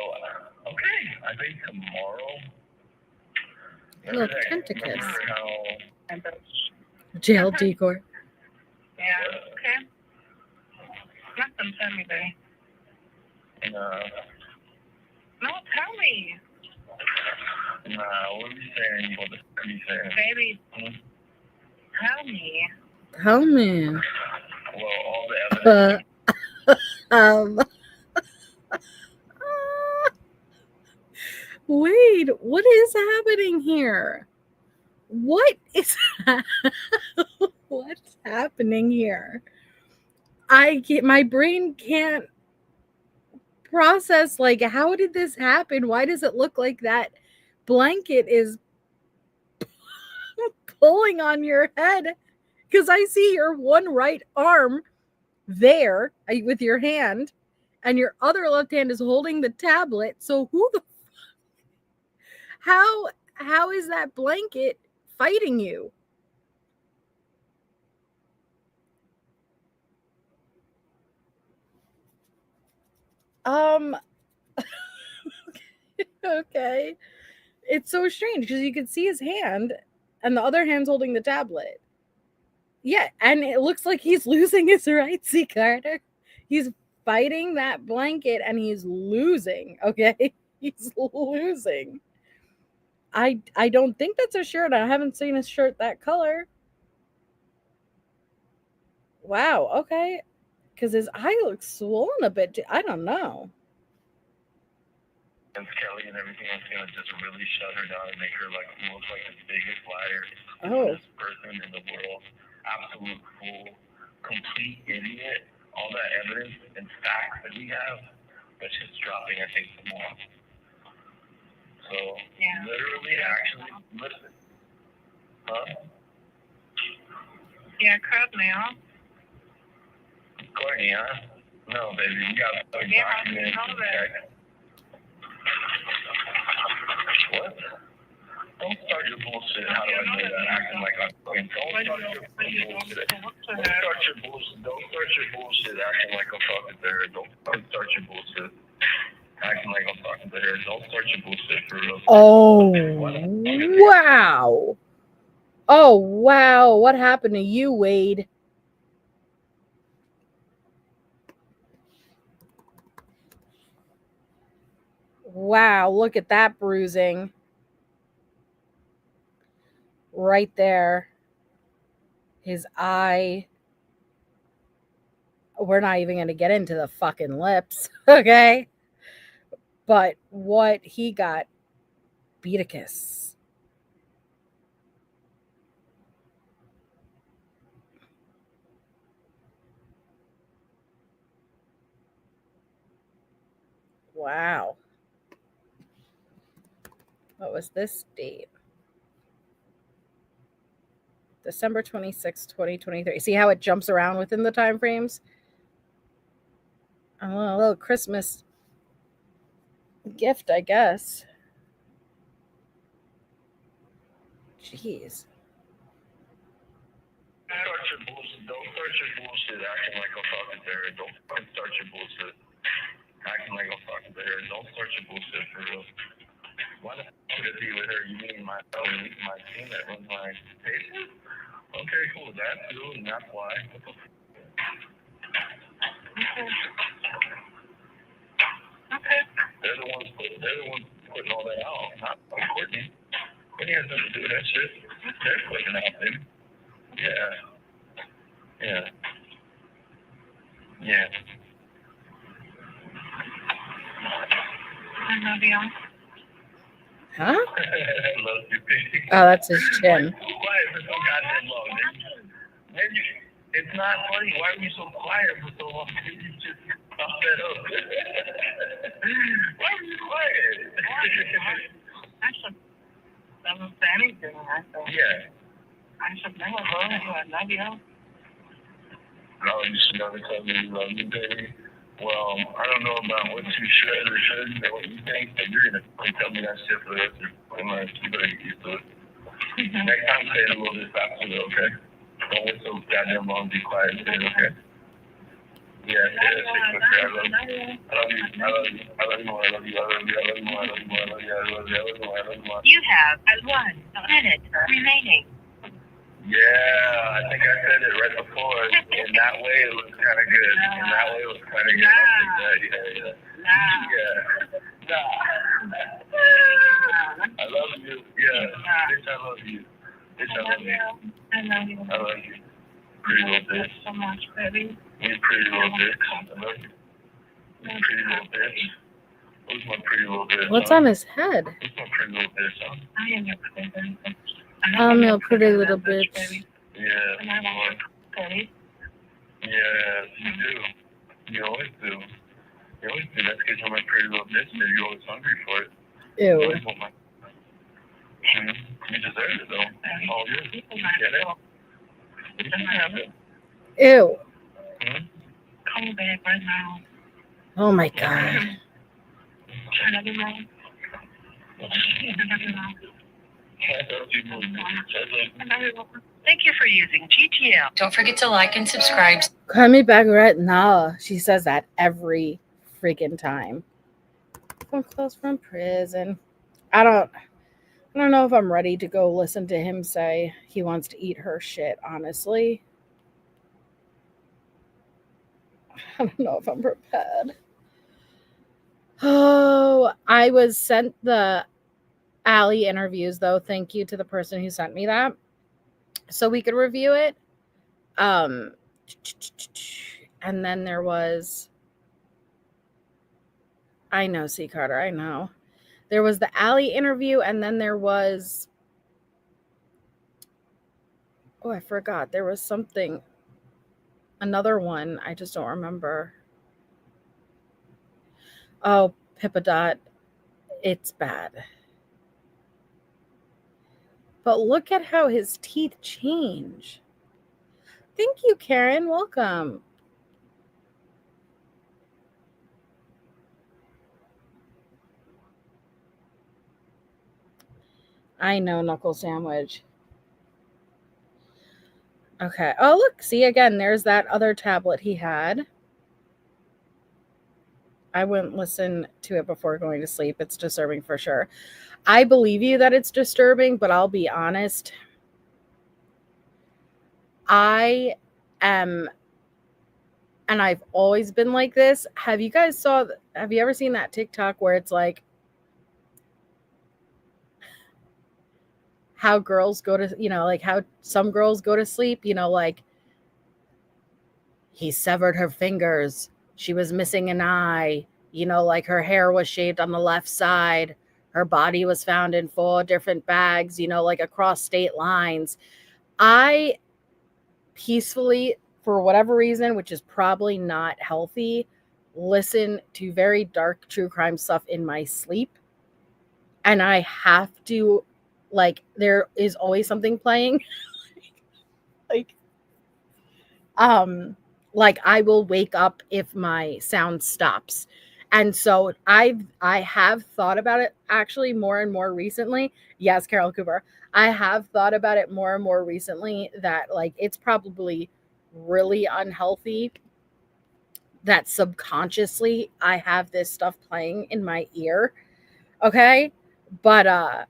okay, I think tomorrow... Little tentacles. Remember how... Jail decor. Yeah, okay. Nothing, tell me, babe. No, tell me. What are we saying? What are we saying? Baby, tell me. Tell me. Well, all the evidence... Wait, what is happening here? What is what's happening here? My brain can't process, like, how did this happen? Why does it look like that blanket is pulling on your head? Because I see your one right arm there with your hand, and your other left hand is holding the tablet. So how is that blanket fighting you? Okay. It's so strange because you can see his hand and the other hand's holding the tablet. Yeah, and it looks like he's losing his right. See, Carter? He's fighting that blanket and he's losing, okay? He's losing. I don't think that's a shirt. I haven't seen a shirt that color. Wow, okay. Because his eye looks swollen a bit. I don't know. And Kelly and everything else gonna just really shut her down and make her like look like the biggest liar Oh. Dumbest person in the world, absolute fool, complete idiot. All that evidence and facts that we have, that's just dropping, I think, tomorrow. So, literally, actually, listen. Huh? Yeah, currently, huh? Courtney, huh? No, baby, you got to document check. What? Don't start your bullshit. How do I know that? Acting like I'm fucking. Don't start your bullshit. Don't start your bullshit acting like I'm talking to her. Don't start your bullshit acting like I'm talking to her. Don't start your bullshit for real. Oh, wow. Oh, wow. What happened to you, Wade? Wow, look at that bruising. Right there. His eye. We're not even going to get into the fucking lips, okay? But what he got, Beaticus. Wow. What was this date? December 26, 2023. See how it jumps around within the time frames? A little Christmas gift, I guess. Jeez. Don't start your bullshit acting like I'm talking to her. Don't fucking start your bullshit acting like I'm talking to her. Don't start your bullshit for real. Why the fuck would it be with her? You mean my team that runs my paper? Okay, cool. That too, and that's why. What the fuck? Okay. They're the ones putting all that out, not Courtney. Courtney has nothing to do with that shit. They're putting it out, baby. Yeah. Yeah. Yeah. I love you. Huh? I love you, baby. Oh, that's his chin. Why are you so quiet for so goddamn long, man? It's not funny. Why are you so quiet for so long? You just stop that up. Why are you quiet? I should never say anything. Yeah. I should never love you. I love you. No, you should never tell me you love me, baby. Well, I don't know about what you should or shouldn't or what you think, but you're going to tell me that shit for the rest of your life. You better get used to it. Next time, say it a little bit faster, though, okay? Don't wait so goddamn long to be quiet. Say it, okay? Yeah, say it. I love you. I love you. I love you. I love you more. I love you. I love you. I love you more. I love you more. I love you. I love you. I love you more. I love you more. You have 1 minute remaining. Yeah, I think I said it right before. In that way, it looks kind of good. In that way, it looks kind of good. Yeah. I love you. Yeah. Bitch, I love you. Bitch, I love you. I love you. I love you. Pretty little bitch. So much, baby. You pretty little bitch. I love you. You pretty little bitch. Who's my pretty little bitch? What's on his head? Who's my pretty little bitch, huh? I am your pretty little bitch. I'm your pretty little bitch. Yeah. And I love you, baby. Yeah, you do. You always do. You always do. That's because you're my pretty little bitch and you're always hungry for it. You Ew. always want my... You deserve it, though. All yours. Get it? You can have it. Ew. Come back right now. Oh my God. I love you, Mom. I love you, Mom. Thank you for using GTL. Don't forget to like and subscribe. Call me back right now. She says that every freaking time. I'm close from prison. I don't know if I'm ready to go listen to him say he wants to eat her shit, honestly. I don't know if I'm prepared. Oh, I was sent the Allie interviews, though. Thank you to the person who sent me that, so we could review it. And then there was, I know, C. Carter, I know. There was the Allie interview, and then there was Oh, I forgot. There was something, another one. I just don't remember. Oh, Pippadot. It's bad. But look at how his teeth change. Thank you, Karen. Welcome. I know, Knuckle Sandwich. Okay. Oh, look. See, again, there's that other tablet he had. I wouldn't listen to it before going to sleep. It's disturbing for sure. I believe you that it's disturbing, but I'll be honest. I am, and I've always been like this. Have you ever seen that TikTok where it's like how girls go to, like how some girls go to sleep, like he severed her fingers. She was missing an eye. Like her hair was shaved on the left side. Her body was found in 4 different bags, like across state lines. I peacefully, for whatever reason, which is probably not healthy, listen to very dark true crime stuff in my sleep. And I have to, like, there is always something playing. like, like I will wake up if my sound stops. And so I have thought about it actually more and more recently. Yes, Carol Cooper. I have thought about it more and more recently that like it's probably really unhealthy that subconsciously I have this stuff playing in my ear. Okay? But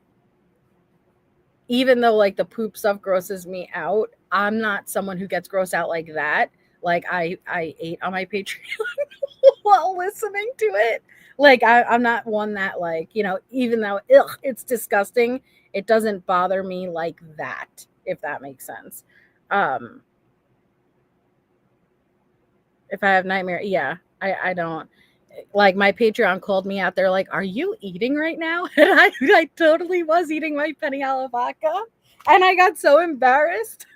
even though like the poop stuff grosses me out, I'm not someone who gets grossed out like that. Like I ate on my Patreon while listening to it. Like I'm not one that like, even though it's disgusting, it doesn't bother me like that, if that makes sense. If I have nightmare, yeah, I don't. Like my Patreon called me out. They're like, "Are you eating right now?" And I totally was eating my penny alla vodka, and I got so embarrassed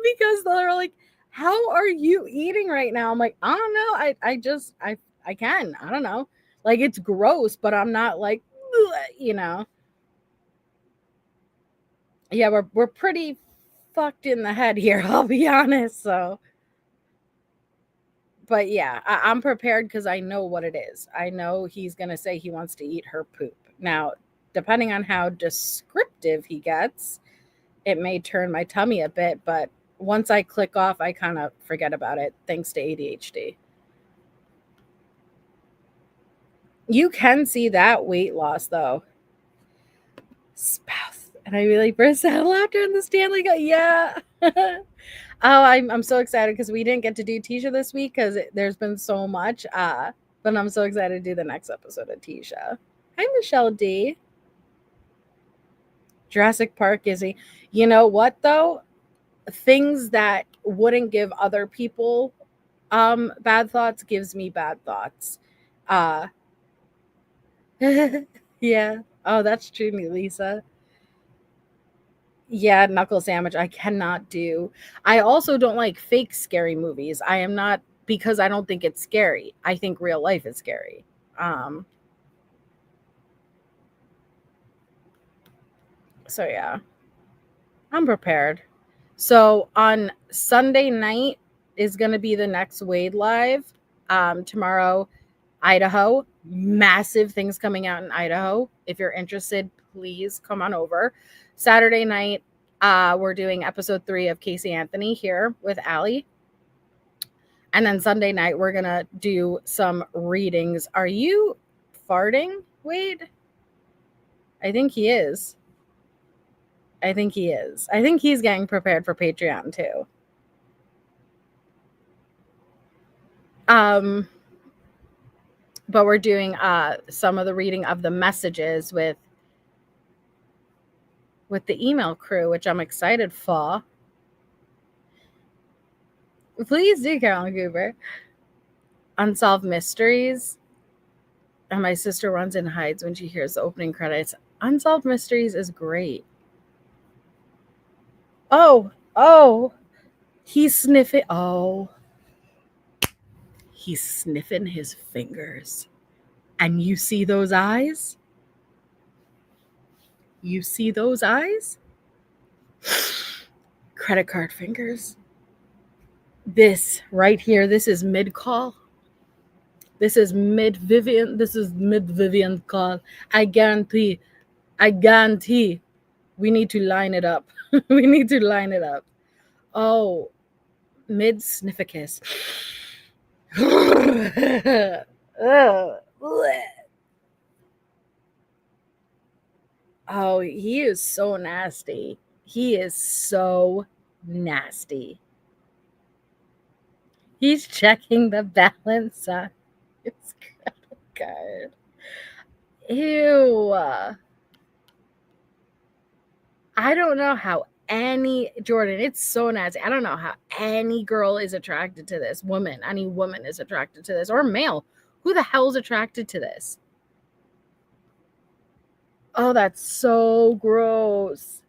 because they were like, "How are you eating right now?" I'm like, "I don't know. I can. I don't know. Like it's gross, but I'm not like, you know." Yeah, we're pretty fucked in the head here. I'll be honest. So. But yeah, I'm prepared because I know what it is. I know he's going to say he wants to eat her poop. Now, depending on how descriptive he gets, it may turn my tummy a bit, but once I click off, I kind of forget about it thanks to ADHD. You can see that weight loss though. Spouse. And I really burst out laughter in the Stanley go, yeah. Oh, I'm so excited because we didn't get to do Tisha this week because there's been so much. But I'm so excited to do the next episode of Tisha. Hi, Michelle D. Jurassic Park, Izzy. You know what though? Things that wouldn't give other people bad thoughts gives me bad thoughts. Yeah. Oh, that's true, Lisa. Yeah, knuckle sandwich. I cannot do. I also don't like fake scary movies. I am not because I don't think it's scary. I think real life is scary. So yeah, I'm prepared. So on Sunday night is going to be the next Wade live. Tomorrow, Idaho. Massive things coming out in Idaho. If you're interested, please come on over. Saturday night, we're doing episode 3 of Casey Anthony here with Allie. And then Sunday night, we're going to do some readings. Are you farting, Wade? I think he is. I think he's getting prepared for Patreon too. But we're doing some of the reading of the messages with the email crew, which I'm excited for. Please do, Carolyn Cooper. Unsolved Mysteries. And my sister runs and hides when she hears the opening credits. Unsolved Mysteries is great. Oh, he's sniffing. Oh, he's sniffing his fingers. And you see those eyes? You see those eyes? Credit card fingers. This right here, this is mid-call. This is mid-Vivian. This is mid-Vivian call. I guarantee. We need to line it up. We need to line it up. Oh, mid-snifficus. Oh, he is so nasty. He is so nasty. He's checking the balance on his credit card. Ew. I don't know how Jordan, it's so nasty. I don't know how any girl is attracted to this. Any woman is attracted to this, or male. Who the hell's attracted to this? Oh, that's so gross.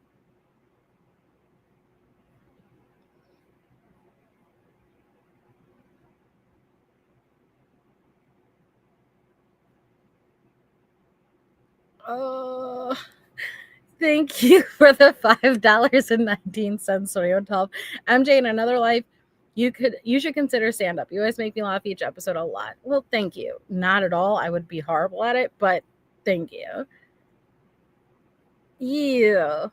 Oh, thank you for the $5.19 Soyo Top. MJ, in another life, you should consider stand-up. You always make me laugh each episode a lot. Well, thank you. Not at all. I would be horrible at it, but thank you. Yeah.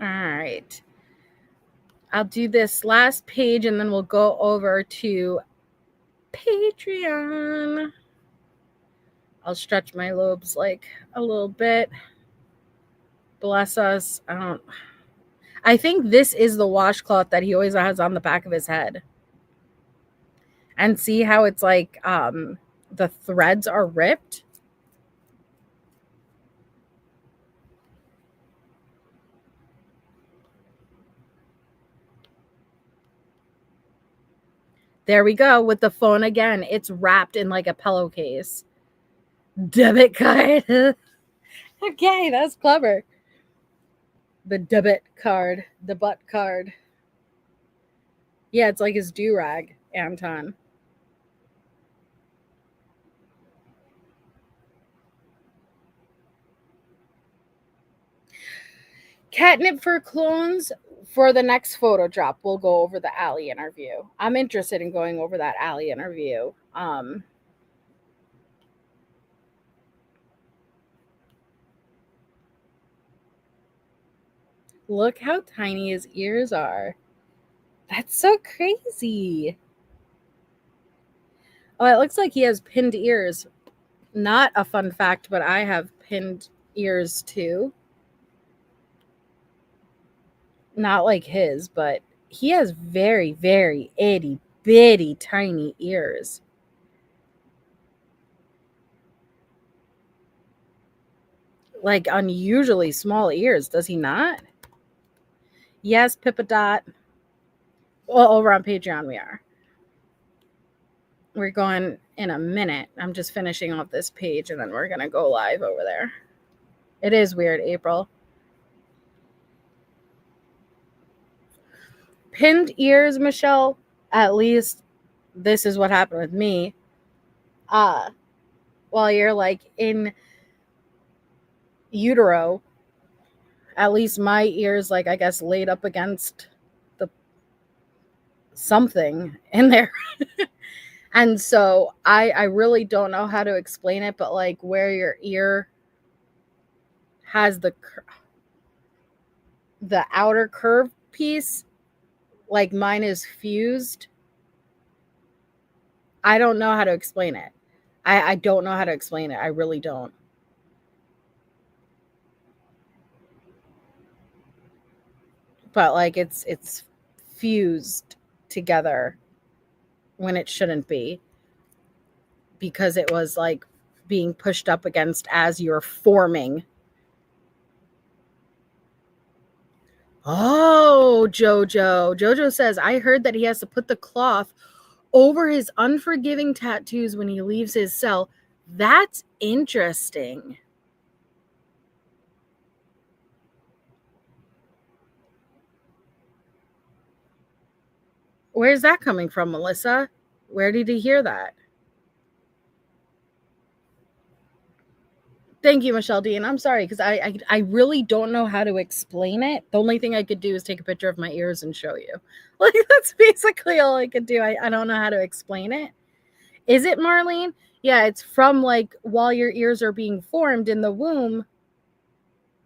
All right. I'll do this last page and then we'll go over to Patreon. I'll stretch my lobes like a little bit. Bless us. I think this is the washcloth that he always has on the back of his head. And see how it's like the threads are ripped? There we go with the phone again. It's wrapped in like a pillowcase. Debit card. Okay, that's clever. The debit card, the butt card. Yeah, it's like his do-rag, Anton. Catnip for clones. For the next photo drop, we'll go over the Allie interview. I'm interested in going over that Allie interview. Look how tiny his ears are. That's so crazy. Oh, it looks like he has pinned ears. Not a fun fact, but I have pinned ears too. Not like his, but he has very, very itty bitty tiny ears. Like unusually small ears, does he not? Yes, Pippa Dot. Well, over on Patreon we are. We're going in a minute. I'm just finishing off this page and then we're going to go live over there. It is weird, April. Pinned ears, Michelle, at least this is what happened with me. While you're like in utero, at least my ears, like I guess laid up against the something in there. And so I really don't know how to explain it, but like where your ear has the outer curve piece, like mine is fused. I don't know how to explain it. I don't know how to explain it. I really don't. But like it's fused together when it shouldn't be, because it was like being pushed up against as you're forming. Oh, Jojo says, I heard that he has to put the cloth over his unforgiving tattoos when he leaves his cell. That's interesting. Where's that coming from, Melissa? Where did he hear that? Thank you, Michelle Dean. I'm sorry, because I really don't know how to explain it. The only thing I could do is take a picture of my ears and show you. Like, that's basically all I could do. I don't know how to explain it. Is it, Marlene? Yeah, it's from like while your ears are being formed in the womb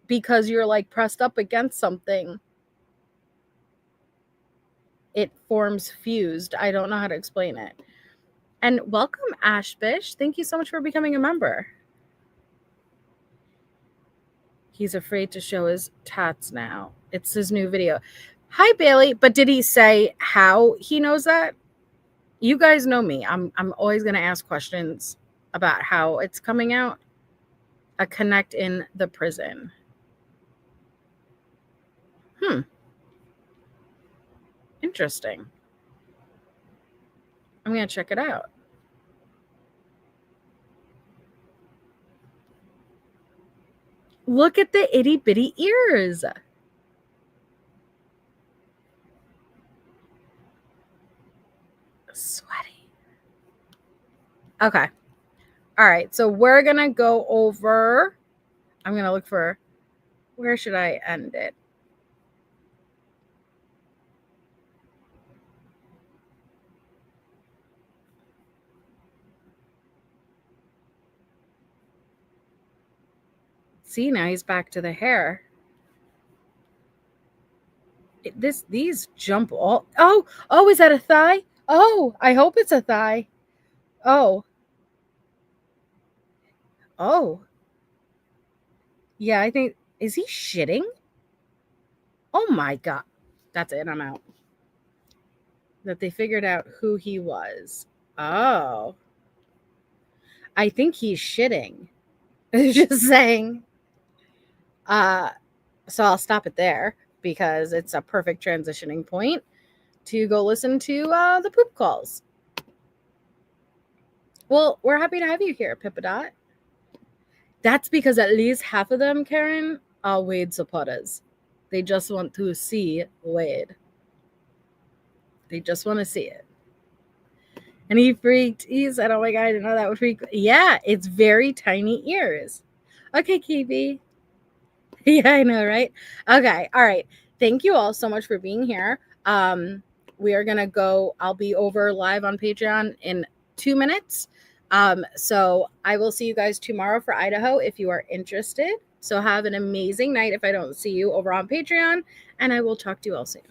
because you're like pressed up against something. It forms fused. I don't know how to explain it. And welcome, Ashbish. Thank you so much for becoming a member. He's afraid to show his tats now. It's his new video. Hi, Bailey. But did he say how he knows that? You guys know me. I'm always going to ask questions about how it's coming out. A connect in the prison. Interesting. I'm going to check it out. Look at the itty bitty ears. Sweaty. Okay. All right. So we're going to go over. I'm going to look for. Where should I end it? See, now he's back to the hair. These jump all. Oh, is that a thigh? Oh, I hope it's a thigh. Oh. Yeah, I think. Is he shitting? Oh my God. That's it. I'm out. That they figured out who he was. Oh. I think he's shitting. Just saying. So I'll stop it there because it's a perfect transitioning point to go listen to the poop calls. Well, we're happy to have you here, Pippadot. That's because at least half of them, Karen, are Wade supporters. They just want to see Wade. They just want to see it. And he freaked. He said, oh my God, I didn't know that would freak. Yeah, it's very tiny ears. Okay, Kiwi. Yeah, I know, right? Okay, all right. Thank you all so much for being here. We are going to go. I'll be over live on Patreon in 2 minutes. So I will see you guys tomorrow for Idaho if you are interested. So have an amazing night if I don't see you over on Patreon. And I will talk to you all soon.